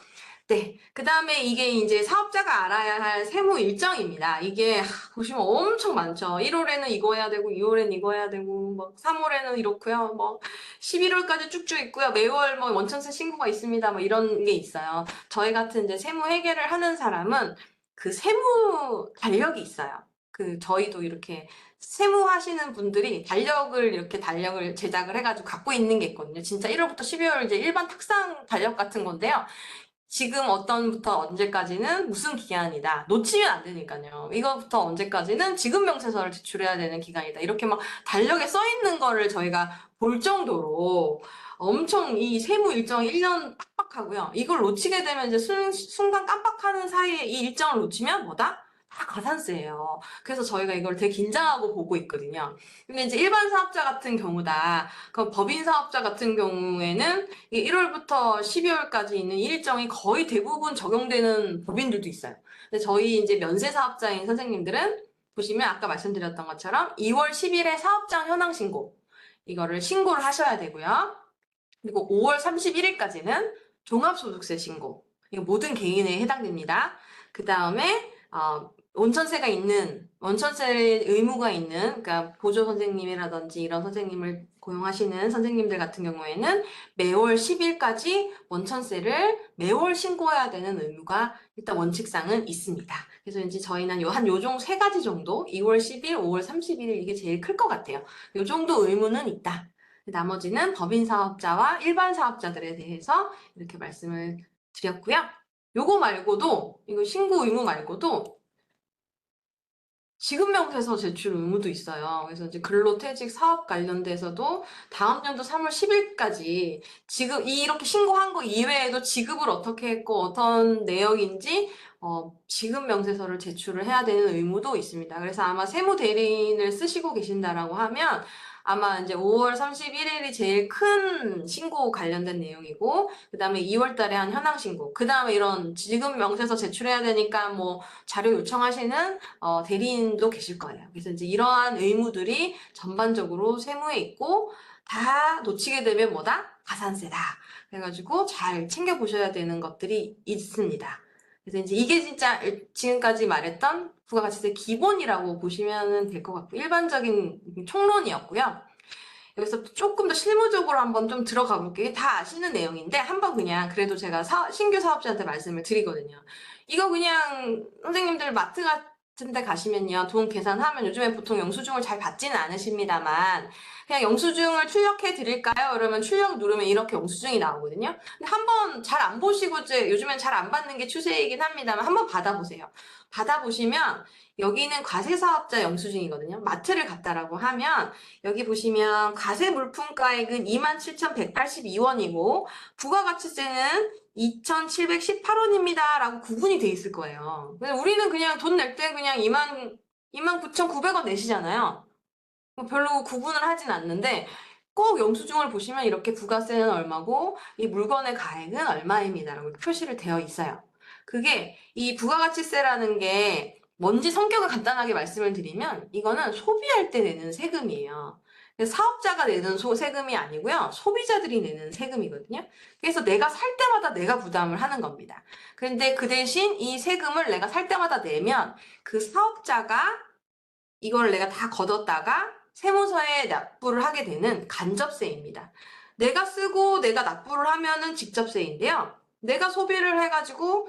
S1: 네. 그 다음에 이게 이제 사업자가 알아야 할 세무 일정입니다. 이게 보시면 엄청 많죠. 1월에는 이거 해야 되고, 2월에는 이거 해야 되고, 뭐 3월에는 이렇고요. 뭐 11월까지 쭉쭉 있고요. 매월 뭐 원천세 신고가 있습니다. 뭐 이런 게 있어요. 저희 같은 이제 세무 회계를 하는 사람은 그 세무 달력이 있어요. 저희도 이렇게 세무 하시는 분들이 달력을 제작을 해가지고 갖고 있는 게 있거든요. 진짜 1월부터 12월 이제 일반 탁상 달력 같은 건데요. 지금 어떤부터 언제까지는 무슨 기간이다. 놓치면 안 되니까요. 이거부터 언제까지는 지급 명세서를 제출해야 되는 기간이다. 이렇게 막 달력에 써 있는 거를 저희가 볼 정도로 엄청 이 세무 일정이 1년 빡빡하고요. 이걸 놓치게 되면 이제 순간 깜빡하는 사이에 이 일정을 놓치면 뭐다? 다 가산세예요. 그래서 저희가 이걸 되게 긴장하고 보고 있거든요. 근데 이제 일반 사업자 같은 경우다. 그 법인 사업자 같은 경우에는 1월부터 12월까지 있는 일정이 거의 대부분 적용되는 법인들도 있어요. 근데 저희 이제 면세 사업자인 선생님들은 보시면 아까 말씀드렸던 것처럼 2월 10일에 사업장 현황 신고 이거를 신고를 하셔야 되고요. 그리고 5월 31일까지는 종합소득세 신고. 이거 모든 개인에 해당됩니다. 그 다음에 원천세가 있는 원천세 의무가 있는 그러니까 보조 선생님이라든지 이런 선생님을 고용하시는 선생님들 같은 경우에는 매월 10일까지 원천세를 매월 신고해야 되는 의무가 일단 원칙상은 있습니다. 그래서 이제 저희는 한 요정 세 가지 정도 2월 10일, 5월 31일 이게 제일 클 것 같아요. 요 정도 의무는 있다. 나머지는 법인 사업자와 일반 사업자들에 대해서 이렇게 말씀을 드렸고요. 요거 말고도 이거 신고 의무 말고도 지급명세서 제출 의무도 있어요. 그래서 이제 근로퇴직 사업 관련돼서도 다음 연도 3월 10일까지 지급 이렇게 신고한 거 이외에도 지급을 어떻게 했고 어떤 내역인지 지급명세서를 제출을 해야 되는 의무도 있습니다. 그래서 아마 세무대리인을 쓰시고 계신다라고 하면 아마 이제 5월 31일이 제일 큰 신고 관련된 내용이고 그 다음에 2월 달에 한 현황 신고 그 다음에 이런 지급명세서 제출해야 되니까 뭐 자료 요청하시는 대리인도 계실 거예요. 그래서 이제 이러한 의무들이 전반적으로 세무에 있고 다 놓치게 되면 뭐다? 가산세다. 그래가지고 잘 챙겨보셔야 되는 것들이 있습니다. 그래서 이제 이게 진짜 지금까지 말했던 부가가치세 기본이라고 보시면 될 것 같고 일반적인 총론이었고요. 여기서 조금 더 실무적으로 한번 좀 들어가 볼게요. 다 아시는 내용인데 한번 그냥 그래도 제가 신규 사업자한테 말씀을 드리거든요. 이거 그냥 선생님들 마트 같은 데 가시면요. 돈 계산하면 요즘에 보통 영수증을 잘 받지는 않으십니다만 그냥 영수증을 출력해 드릴까요? 그러면 출력 누르면 이렇게 영수증이 나오거든요. 근데 한번 잘 안 보시고 이제 요즘엔 잘 안 받는 게 추세이긴 합니다만 한번 받아보세요. 받아보시면 여기는 과세사업자 영수증이거든요. 마트를 갔다라고 하면 여기 보시면 과세 물품가액은 27,182원이고 부가가치세는 2,718원입니다. 라고 구분이 돼 있을 거예요. 근데 우리는 그냥 돈 낼 때 그냥 29,900원 내시잖아요. 별로 구분을 하진 않는데 꼭 영수증을 보시면 이렇게 부가세는 얼마고 이 물건의 가액은 얼마입니다. 라고 표시를 되어 있어요. 그게 이 부가가치세라는 게 뭔지 성격을 간단하게 말씀을 드리면 이거는 소비할 때 내는 세금이에요. 사업자가 내는 세금이 아니고요. 소비자들이 내는 세금이거든요. 그래서 내가 살 때마다 내가 부담을 하는 겁니다. 그런데 그 대신 이 세금을 내가 살 때마다 내면 그 사업자가 이걸 내가 다 걷었다가 세무서에 납부를 하게 되는 간접세입니다. 내가 쓰고 내가 납부를 하면은 직접세인데요. 내가 소비를 해가지고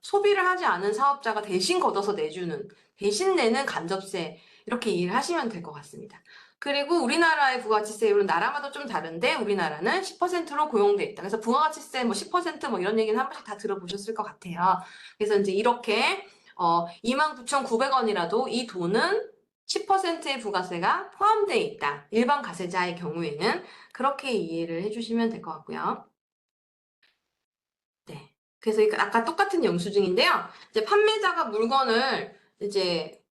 S1: 소비를 하지 않은 사업자가 대신 걷어서 대신 내는 간접세, 이렇게 이해를 하시면 될 것 같습니다. 그리고 우리나라의 부가가치세율은 나라마다 좀 다른데 우리나라는 10%로 고용돼 있다. 그래서 부가가치세 10% 이런 얘기는 한 번씩 다 들어보셨을 것 같아요. 그래서 이제 이렇게 29,900원이라도 이 돈은 10%의 부가세가 포함되어 있다. 일반 가세자의 경우에는 그렇게 이해를 해주시면 될 것 같고요. 네. 그래서 아까 똑같은 영수증인데요. 이제 판매자가 물건을 이제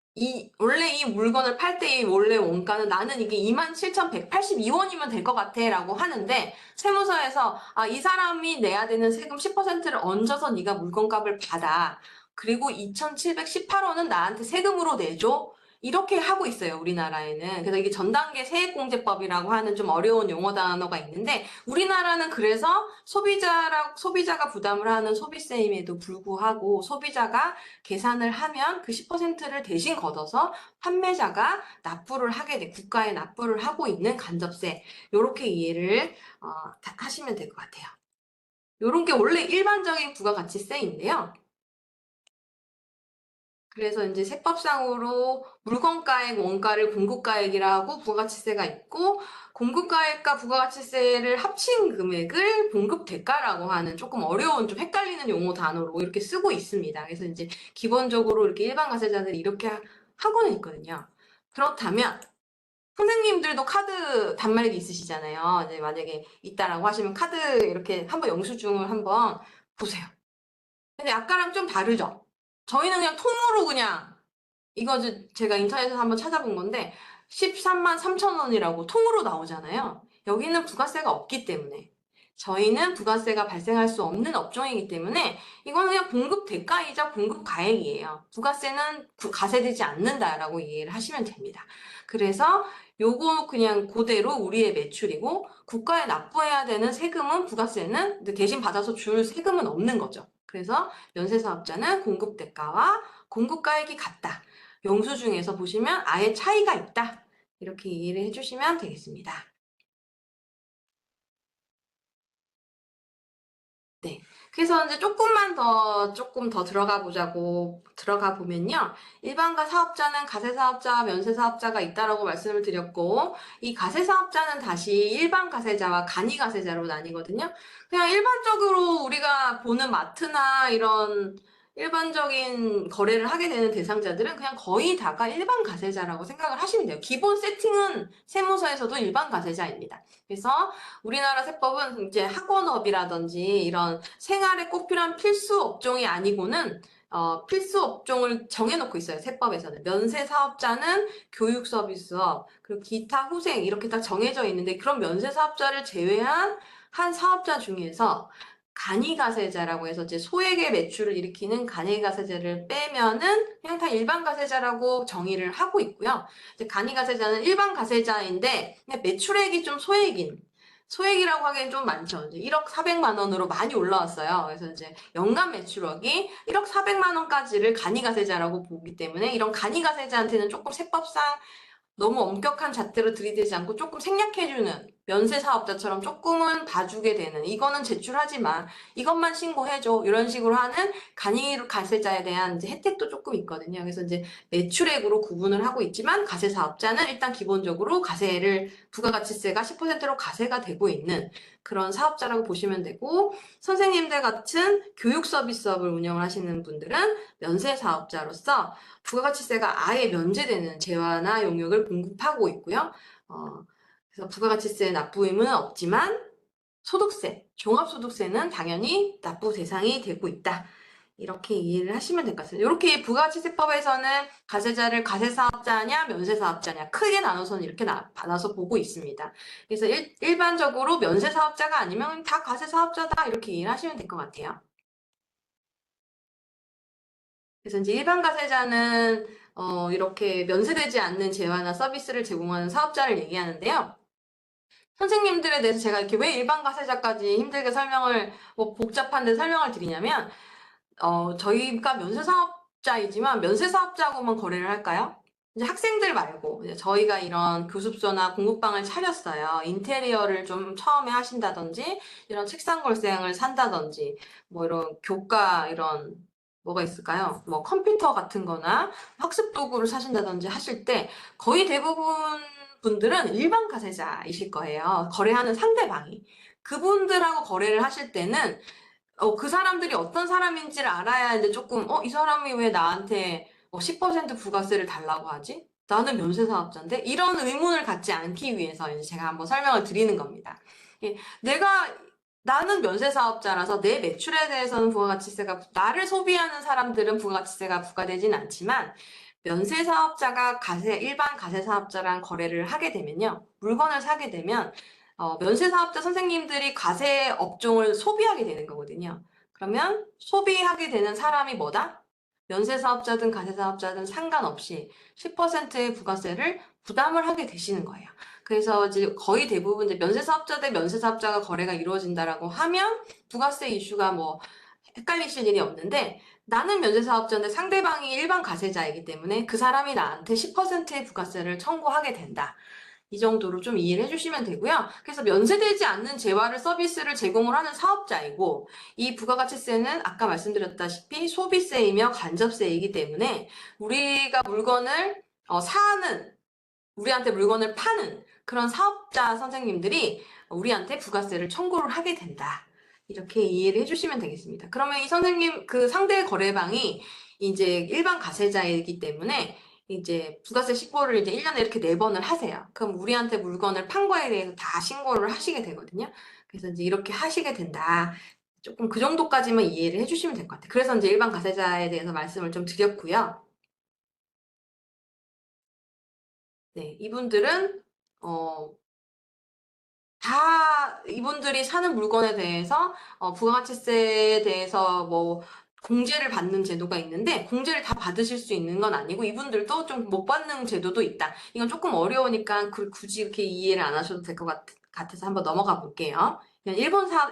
S1: 원래 이 물건을 팔 때 이 원래 원가는 나는 이게 27,182원이면 될 것 같아 라고 하는데 세무서에서 이 사람이 내야 되는 세금 10%를 얹어서 네가 물건값을 받아. 그리고 2,718원은 나한테 세금으로 내줘. 이렇게 하고 있어요, 우리나라에는. 그래서 이게 전단계 세액공제법이라고 하는 좀 어려운 용어 단어가 있는데 우리나라는 그래서 소비자가 부담을 하는 소비세임에도 불구하고 소비자가 계산을 하면 그 10%를 대신 걷어서 판매자가 납부를 하게 돼, 국가에 납부를 하고 있는 간접세. 요렇게 이해를 하시면 될 것 같아요. 요런 게 원래 일반적인 부가가치세인데요. 그래서 이제 세법상으로 물건가액, 원가를 공급가액이라고 부가가치세가 있고 공급가액과 부가가치세를 합친 금액을 공급대가라고 하는 조금 어려운 좀 헷갈리는 용어 단어로 이렇게 쓰고 있습니다. 그래서 이제 기본적으로 이렇게 일반 가세자들이 이렇게 하고는 있거든요. 그렇다면 선생님들도 카드 단말기 있으시잖아요. 이제 만약에 있다라고 하시면 카드 이렇게 한번 영수증을 한번 보세요. 근데 아까랑 좀 다르죠? 저희는 그냥 통으로 그냥 이거 제가 인터넷에서 한번 찾아본 건데 13만 3천 원이라고 통으로 나오잖아요. 여기는 부가세가 없기 때문에 저희는 부가세가 발생할 수 없는 업종이기 때문에 이거는 그냥 공급 대가이자 공급 가액이에요. 부가세는 가세되지 않는다라고 이해를 하시면 됩니다. 그래서 요거 그냥 그대로 우리의 매출이고 국가에 납부해야 되는 세금은 부가세는 대신 받아서 줄 세금은 없는 거죠. 그래서 면세사업자는 공급 대가와 공급 가액이 같다. 영수증에서 보시면 아예 차이가 있다. 이렇게 이해를 해주시면 되겠습니다. 네. 그래서 이제 조금 더 들어가 보면요. 일반가 사업자는 가세사업자, 면세사업자가 있다라고 말씀을 드렸고, 이 가세사업자는 다시 일반 가세자와 간이 가세자로 나뉘거든요. 그냥 일반적으로 우리가 보는 마트나 이런 일반적인 거래를 하게 되는 대상자들은 그냥 거의 다가 일반 가세자라고 생각을 하시면 돼요. 기본 세팅은 세무서에서도 일반 가세자입니다. 그래서 우리나라 세법은 이제 학원업이라든지 이런 생활에 꼭 필요한 필수 업종이 아니고는 필수 업종을 정해놓고 있어요. 세법에서는. 면세사업자는 교육서비스업, 그리고 기타 후생 이렇게 딱 정해져 있는데 그런 면세사업자를 제외한 한 사업자 중에서 간이가세자라고 해서 이제 소액의 매출을 일으키는 간이가세자를 빼면은 그냥 다 일반 가세자라고 정의를 하고 있고요. 이제 간이가세자는 일반 가세자인데 매출액이 좀 소액이라고 하기엔 좀 많죠. 이제 1억 400만 원으로 많이 올라왔어요. 그래서 이제 연간 매출액이 1억 400만 원까지를 간이가세자라고 보기 때문에 이런 간이가세자한테는 조금 세법상 너무 엄격한 잣대로 들이대지 않고 조금 생략해주는 면세 사업자처럼 조금은 봐주게 되는 이거는 제출하지 마 이것만 신고해줘 이런 식으로 하는 간이 가세자에 대한 이제 혜택도 조금 있거든요. 그래서 이제 매출액으로 구분을 하고 있지만 가세 사업자는 일단 기본적으로 가세를 부가가치세가 10%로 가세가 되고 있는 그런 사업자라고 보시면 되고 선생님들 같은 교육 서비스업을 운영을 하시는 분들은 면세 사업자로서 부가가치세가 아예 면제되는 재화나 용역을 공급하고 있고요. 그래서 부가가치세 납부 의무는 없지만 소득세, 종합소득세는 당연히 납부 대상이 되고 있다. 이렇게 이해를 하시면 될 것 같습니다. 이렇게 부가가치세법에서는 가세자를 가세사업자냐 면세사업자냐 크게 나눠서는 이렇게 나눠서 보고 있습니다. 그래서 일반적으로 면세사업자가 아니면 다 가세사업자다 이렇게 이해를 하시면 될 것 같아요. 그래서 이제 일반 가세자는 이렇게 면세되지 않는 재화나 서비스를 제공하는 사업자를 얘기하는데요. 선생님들에 대해서 제가 이렇게 왜 일반 가세자까지 힘들게 뭐 복잡한데 설명을 드리냐면, 저희가 면세사업자이지만 면세사업자하고만 거래를 할까요? 이제 학생들 말고, 이제 저희가 이런 교습소나 공부방을 차렸어요. 인테리어를 좀 처음에 하신다든지, 이런 책상 걸상을 산다든지, 뭐 이런 교과 이런 뭐가 있을까요? 뭐 컴퓨터 같은 거나 학습 도구를 사신다든지 하실 때 거의 대부분 분들은 일반 가세자이실 거예요. 거래하는 상대방이. 그분들하고 거래를 하실 때는 그 사람들이 어떤 사람인지를 알아야 이제 조금, 이 사람이 왜 나한테 10% 부가세를 달라고 하지? 나는 면세사업자인데? 이런 의문을 갖지 않기 위해서 이제 제가 한번 설명을 드리는 겁니다. 예, 나는 면세사업자라서 내 매출에 대해서는 나를 소비하는 사람들은 부가가치세가 부과되진 않지만, 면세사업자가 일반 가세사업자랑 거래를 하게 되면요. 물건을 사게 되면 면세사업자 선생님들이 가세 업종을 소비하게 되는 거거든요. 그러면 소비하게 되는 사람이 뭐다? 면세사업자든 가세사업자든 상관없이 10%의 부가세를 부담을 하게 되시는 거예요. 그래서 이제 거의 대부분 이제 면세사업자 대 면세사업자가 거래가 이루어진다라고 하면 부가세 이슈가 뭐 헷갈리실 일이 없는데 나는 면세사업자인데 상대방이 일반 가세자이기 때문에 그 사람이 나한테 10%의 부가세를 청구하게 된다. 이 정도로 좀 이해를 해주시면 되고요. 그래서 면세되지 않는 재화를 서비스를 제공을 하는 사업자이고 이 부가가치세는 아까 말씀드렸다시피 소비세이며 간접세이기 때문에 우리가 물건을 사는 우리한테 물건을 파는 그런 사업자 선생님들이 우리한테 부가세를 청구를 하게 된다. 이렇게 이해를 해주시면 되겠습니다. 그러면 이 선생님 그 상대 거래방이 이제 일반 가세자이기 때문에 이제 부가세 신고를 이제 1년에 이렇게 4번을 하세요. 그럼 우리한테 물건을 판 거에 대해서 다 신고를 하시게 되거든요. 그래서 이제 이렇게 하시게 된다. 조금 그 정도까지만 이해를 해주시면 될 것 같아요. 그래서 이제 일반 과세자에 대해서 말씀을 좀 드렸고요. 네, 이분들은 다 이분들이 사는 물건에 대해서 부가가치세에 대해서 뭐 공제를 받는 제도가 있는데 공제를 다 받으실 수 있는 건 아니고 이분들도 좀 못 받는 제도도 있다. 이건 조금 어려우니까 굳이 이렇게 이해를 안 하셔도 될 것 같아서 한번 넘어가 볼게요. 그냥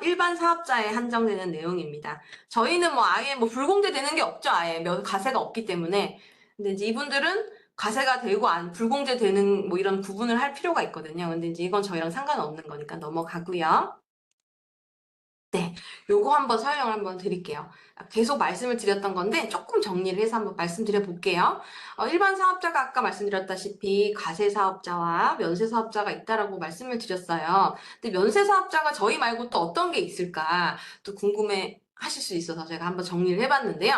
S1: 일반 사업자에 한정되는 내용입니다. 저희는 뭐 아예 뭐 불공제되는 게 없죠. 아예 가세가 없기 때문에. 근데 이제 이분들은 가세가 되고 불공제되는 뭐 이런 구분을 할 필요가 있거든요. 근데 이제 이건 저희랑 상관없는 거니까 넘어가고요. 네, 요거 한번 설명을 한번 드릴게요. 계속 말씀을 드렸던 건데 조금 정리를 해서 한번 말씀드려 볼게요. 일반 사업자가 아까 말씀드렸다시피 과세 사업자와 면세 사업자가 있다라고 말씀을 드렸어요. 근데 면세 사업자가 저희 말고 또 어떤 게 있을까 또 궁금해 하실 수 있어서 제가 한번 정리를 해봤는데요.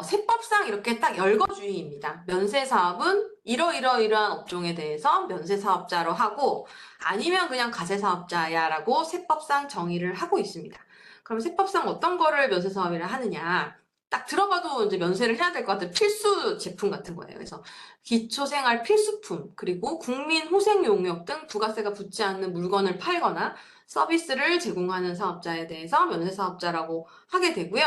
S1: 세법상 이렇게 딱 열거주의입니다. 면세 사업은 이러이러이러한 업종에 대해서 면세 사업자로 하고 아니면 그냥 과세 사업자야라고 세법상 정의를 하고 있습니다. 그럼 세법상 어떤 거를 면세 사업이라 하느냐? 딱 들어봐도 이제 면세를 해야 될 것 같은 필수 제품 같은 거예요. 그래서 기초생활 필수품, 그리고 국민 후생 용역 등 부가세가 붙지 않는 물건을 팔거나 서비스를 제공하는 사업자에 대해서 면세 사업자라고 하게 되고요.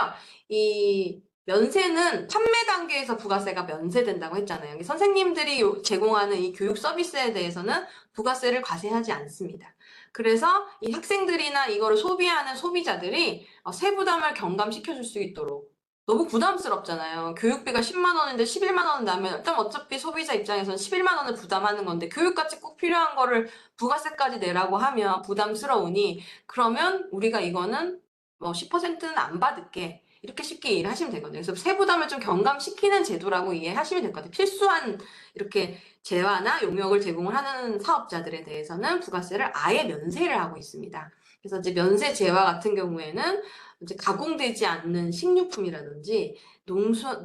S1: 이 면세는 판매 단계에서 부가세가 면세된다고 했잖아요. 선생님들이 제공하는 이 교육 서비스에 대해서는 부가세를 과세하지 않습니다. 그래서 이 학생들이나 이거를 소비하는 소비자들이 세부담을 경감시켜 줄 수 있도록 너무 부담스럽잖아요. 교육비가 10만 원인데 11만 원 나면 일단 어차피 소비자 입장에서는 11만 원을 부담하는 건데 교육같이 꼭 필요한 거를 부가세까지 내라고 하면 부담스러우니 그러면 우리가 이거는 뭐 10%는 안 받을게. 이렇게 쉽게 이해를 하시면 되거든요. 그래서 세부담을 좀 경감시키는 제도라고 이해하시면 될 것 같아요. 필수한 이렇게 재화나 용역을 제공을 하는 사업자들에 대해서는 부가세를 아예 면세를 하고 있습니다. 그래서 이제 면세 재화 같은 경우에는 이제 가공되지 않는 식료품이라든지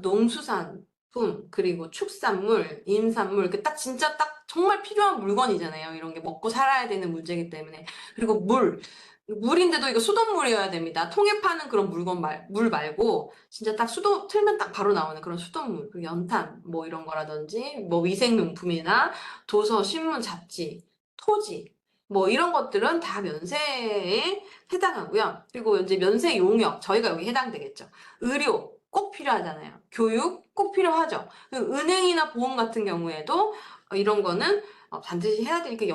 S1: 농수산품 그리고 축산물, 임산물 이렇게 딱 진짜 딱 정말 필요한 물건이잖아요. 이런 게 먹고 살아야 되는 문제이기 때문에 그리고 물인데도 이거 수돗물이어야 됩니다. 통에 파는 그런 물 말고 진짜 딱 수도 틀면 딱 바로 나오는 그런 수돗물, 그리고 연탄 뭐 이런 거라든지 뭐 위생용품이나 도서, 신문, 잡지, 토지 뭐 이런 것들은 다 면세에 해당하고요. 그리고 이제 면세 용역 저희가 여기 해당되겠죠. 의료 꼭 필요하잖아요. 교육 꼭 필요하죠. 은행이나 보험 같은 경우에도 이런 거는 반드시 해야 되니까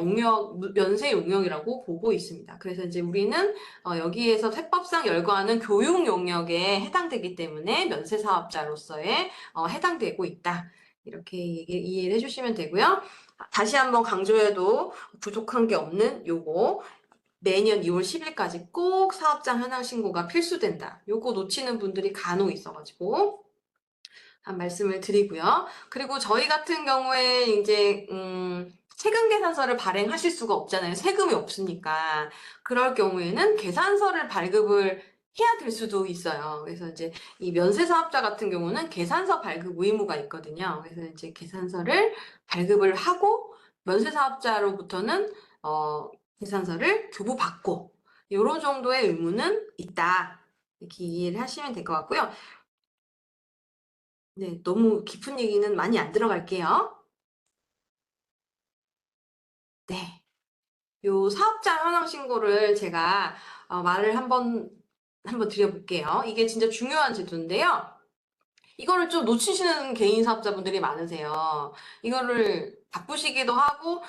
S1: 면세 용역이라고 보고 있습니다. 그래서 이제 우리는 여기에서 세법상 열거하는 교육 용역에 해당되기 때문에 면세 사업자로서의 해당되고 있다. 이렇게 이해를 해주시면 되고요. 다시 한번 강조해도 부족한 게 없는 요거 매년 2월 10일까지 꼭 사업장 현황 신고가 필수된다. 요거 놓치는 분들이 간혹 있어가지고 한 말씀을 드리고요. 그리고 저희 같은 경우에 이제 세금 계산서를 발행하실 수가 없잖아요. 세금이 없으니까. 그럴 경우에는 계산서를 발급을 해야 될 수도 있어요. 그래서 이제 이 면세 사업자 같은 경우는 계산서 발급 의무가 있거든요. 그래서 이제 계산서를 발급을 하고 면세 사업자로부터는 계산서를 교부받고 이런 정도의 의무는 있다. 이렇게 이해를 하시면 될 것 같고요. 네, 너무 깊은 얘기는 많이 안 들어갈게요. 네. 요 사업자 현황 신고를 제가 말을 한번 드려볼게요. 이게 진짜 중요한 제도인데요. 이거를 좀 놓치시는 개인 사업자분들이 많으세요. 이거를 바쁘시기도 하고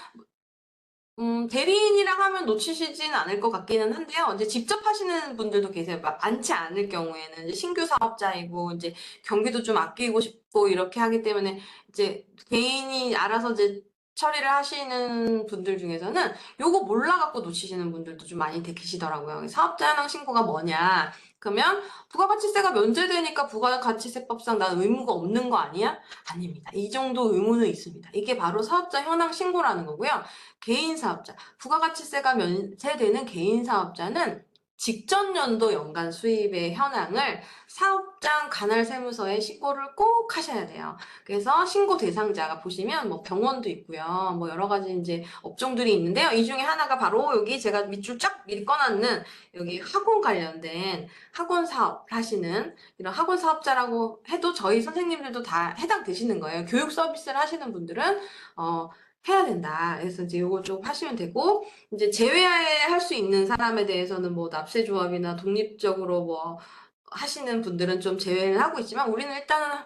S1: 대리인이랑 하면 놓치시진 않을 것 같기는 한데요. 이제 직접 하시는 분들도 계세요. 많지 않을 경우에는 이제 신규 사업자이고 이제 경비도 좀 아끼고 싶고 이렇게 하기 때문에 이제 개인이 알아서 이제 처리를 하시는 분들 중에서는 요거 몰라갖고 놓치시는 분들도 좀 많이 계시더라고요. 사업자 현황 신고가 뭐냐? 그러면 부가가치세가 면제되니까 부가가치세법상 난 의무가 없는 거 아니야? 아닙니다. 이 정도 의무는 있습니다. 이게 바로 사업자 현황 신고라는 거고요. 개인 사업자, 부가가치세가 면세되는 개인 사업자는 직전 연도 연간 수입의 현황을 사업장 관할 세무서에 신고를 꼭 하셔야 돼요. 그래서 신고 대상자가 보시면 뭐 병원도 있고요. 뭐 여러 가지 이제 업종들이 있는데요. 이 중에 하나가 바로 여기 제가 밑줄 쫙 미리 꺼놨는 여기 학원 관련된 학원 사업 하시는 이런 학원 사업자라고 해도 저희 선생님들도 다 해당되시는 거예요. 교육 서비스를 하시는 분들은 해야 된다. 그래서 이제 요거 좀 하시면 되고, 이제 제외할 수 있는 사람에 대해서는 뭐 납세조합이나 독립적으로 뭐 하시는 분들은 좀 제외를 하고 있지만 우리는 일단은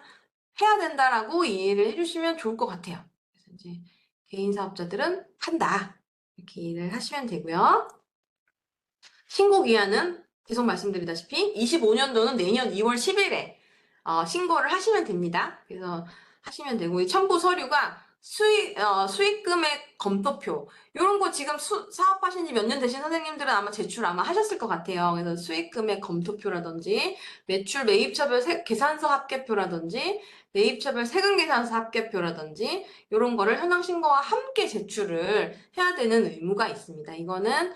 S1: 해야 된다라고 이해를 해주시면 좋을 것 같아요. 그래서 이제 개인 사업자들은 한다. 이렇게 이해를 하시면 되고요. 신고 기한은 계속 말씀드리다시피 25년도는 내년 2월 10일에 신고를 하시면 됩니다. 그래서 하시면 되고, 이 첨부 서류가 수익 금액 검토표 이런 거 지금 사업하신 지 몇 년 되신 선생님들은 아마 제출 아마 하셨을 것 같아요. 그래서 수익 금액 검토표라든지 매출 매입처별 계산서 합계표라든지 매입처별 세금 계산서 합계표라든지 이런 거를 현황 신고와 함께 제출을 해야 되는 의무가 있습니다. 이거는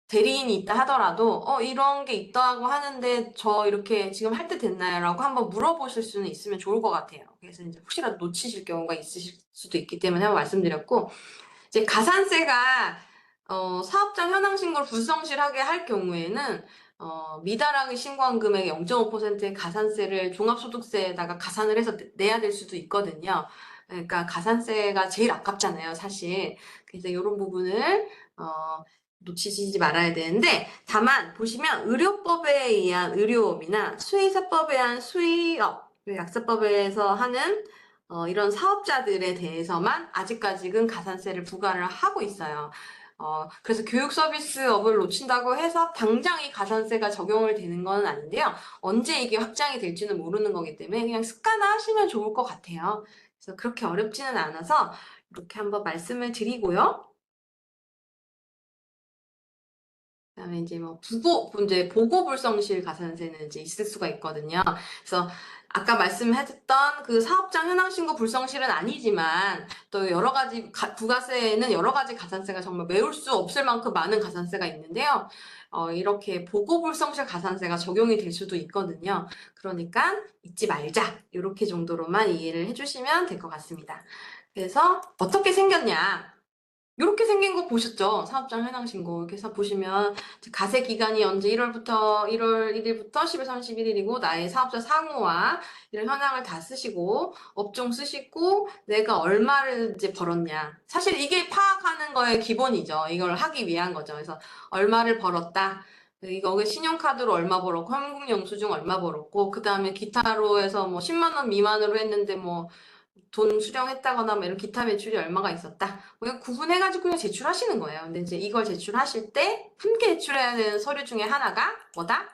S1: 대리인이 있다 하더라도 이런 게 있다고 하는데 저 이렇게 지금 할 때 됐나요? 라고 한번 물어보실 수는 있으면 좋을 것 같아요. 그래서 이제 혹시라도 놓치실 경우가 있으실 수도 있기 때문에 한번 말씀드렸고, 이제 가산세가 사업장 현황 신고를 불성실하게 할 경우에는 미달하게 신고한 금액의 0.5%의 가산세를 종합소득세에다가 가산을 해서 내야 될 수도 있거든요. 그러니까 가산세가 제일 아깝잖아요, 사실. 그래서 이런 부분을 놓치지 말아야 되는데, 다만 보시면 의료법에 의한 의료업이나 수의사법에 의한 수의업, 약사법에서 하는 이런 사업자들에 대해서만 아직까지는 가산세를 부과를 하고 있어요. 그래서 교육 서비스업을 놓친다고 해서 당장 이 가산세가 적용을 되는 건 아닌데요. 언제 이게 확장이 될지는 모르는 거기 때문에 그냥 습관화하시면 좋을 것 같아요. 그래서 그렇게 어렵지는 않아서 이렇게 한번 말씀을 드리고요. 그다음에 이제 뭐 보고불성실 가산세는 이제 있을 수가 있거든요. 그래서 아까 말씀했던 그 사업장 현황신고 불성실은 아니지만 또 여러 가지 부가세에는 여러 가지 가산세가 정말 메울 수 없을 만큼 많은 가산세가 있는데요. 이렇게 보고불성실 가산세가 적용이 될 수도 있거든요. 그러니까 잊지 말자. 이렇게 정도로만 이해를 해주시면 될 것 같습니다. 그래서 어떻게 생겼냐? 이렇게 생긴 거 보셨죠? 사업장 현황 신고. 이렇게 해서 보시면 가세 기간이 언제 1월부터 1월 1일부터 10월 31일이고 나의 사업자 상호와 이런 현황을 다 쓰시고 업종 쓰시고 내가 얼마를 이제 벌었냐. 사실 이게 파악하는 거의 기본이죠. 이걸 하기 위한 거죠. 그래서 얼마를 벌었다. 이거 신용카드로 얼마 벌었고 현금영수증 얼마 벌었고 그 다음에 기타로 해서 뭐 10만 원 미만으로 했는데 뭐 돈 수령했다거나 뭐 이런 기타 매출이 얼마가 있었다. 그냥 구분해가지고 그냥 제출하시는 거예요. 근데 이제 이걸 제출하실 때 함께 제출해야 되는 서류 중에 하나가 뭐다?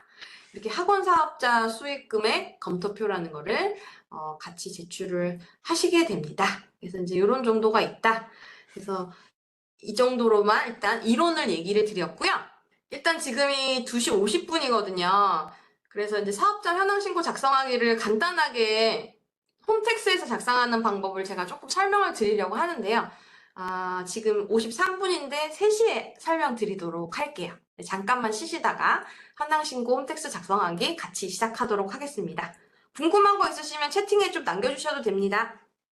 S1: 이렇게 학원 사업자 수익 금액 검토표라는 거를 같이 제출을 하시게 됩니다. 그래서 이제 이런 정도가 있다. 그래서 이 정도로만 일단 이론을 얘기를 드렸고요. 일단 지금이 2시 50분이거든요. 그래서 이제 사업자 현황 신고 작성하기를 간단하게 홈택스에서 작성하는 방법을 제가 조금 설명을 드리려고 하는데요. 지금 53분인데 3시에 설명드리도록 할게요. 네, 잠깐만 쉬시다가 현황 신고 홈택스 작성하기 같이 시작하도록 하겠습니다. 궁금한 거 있으시면 채팅에 좀 남겨주셔도 됩니다.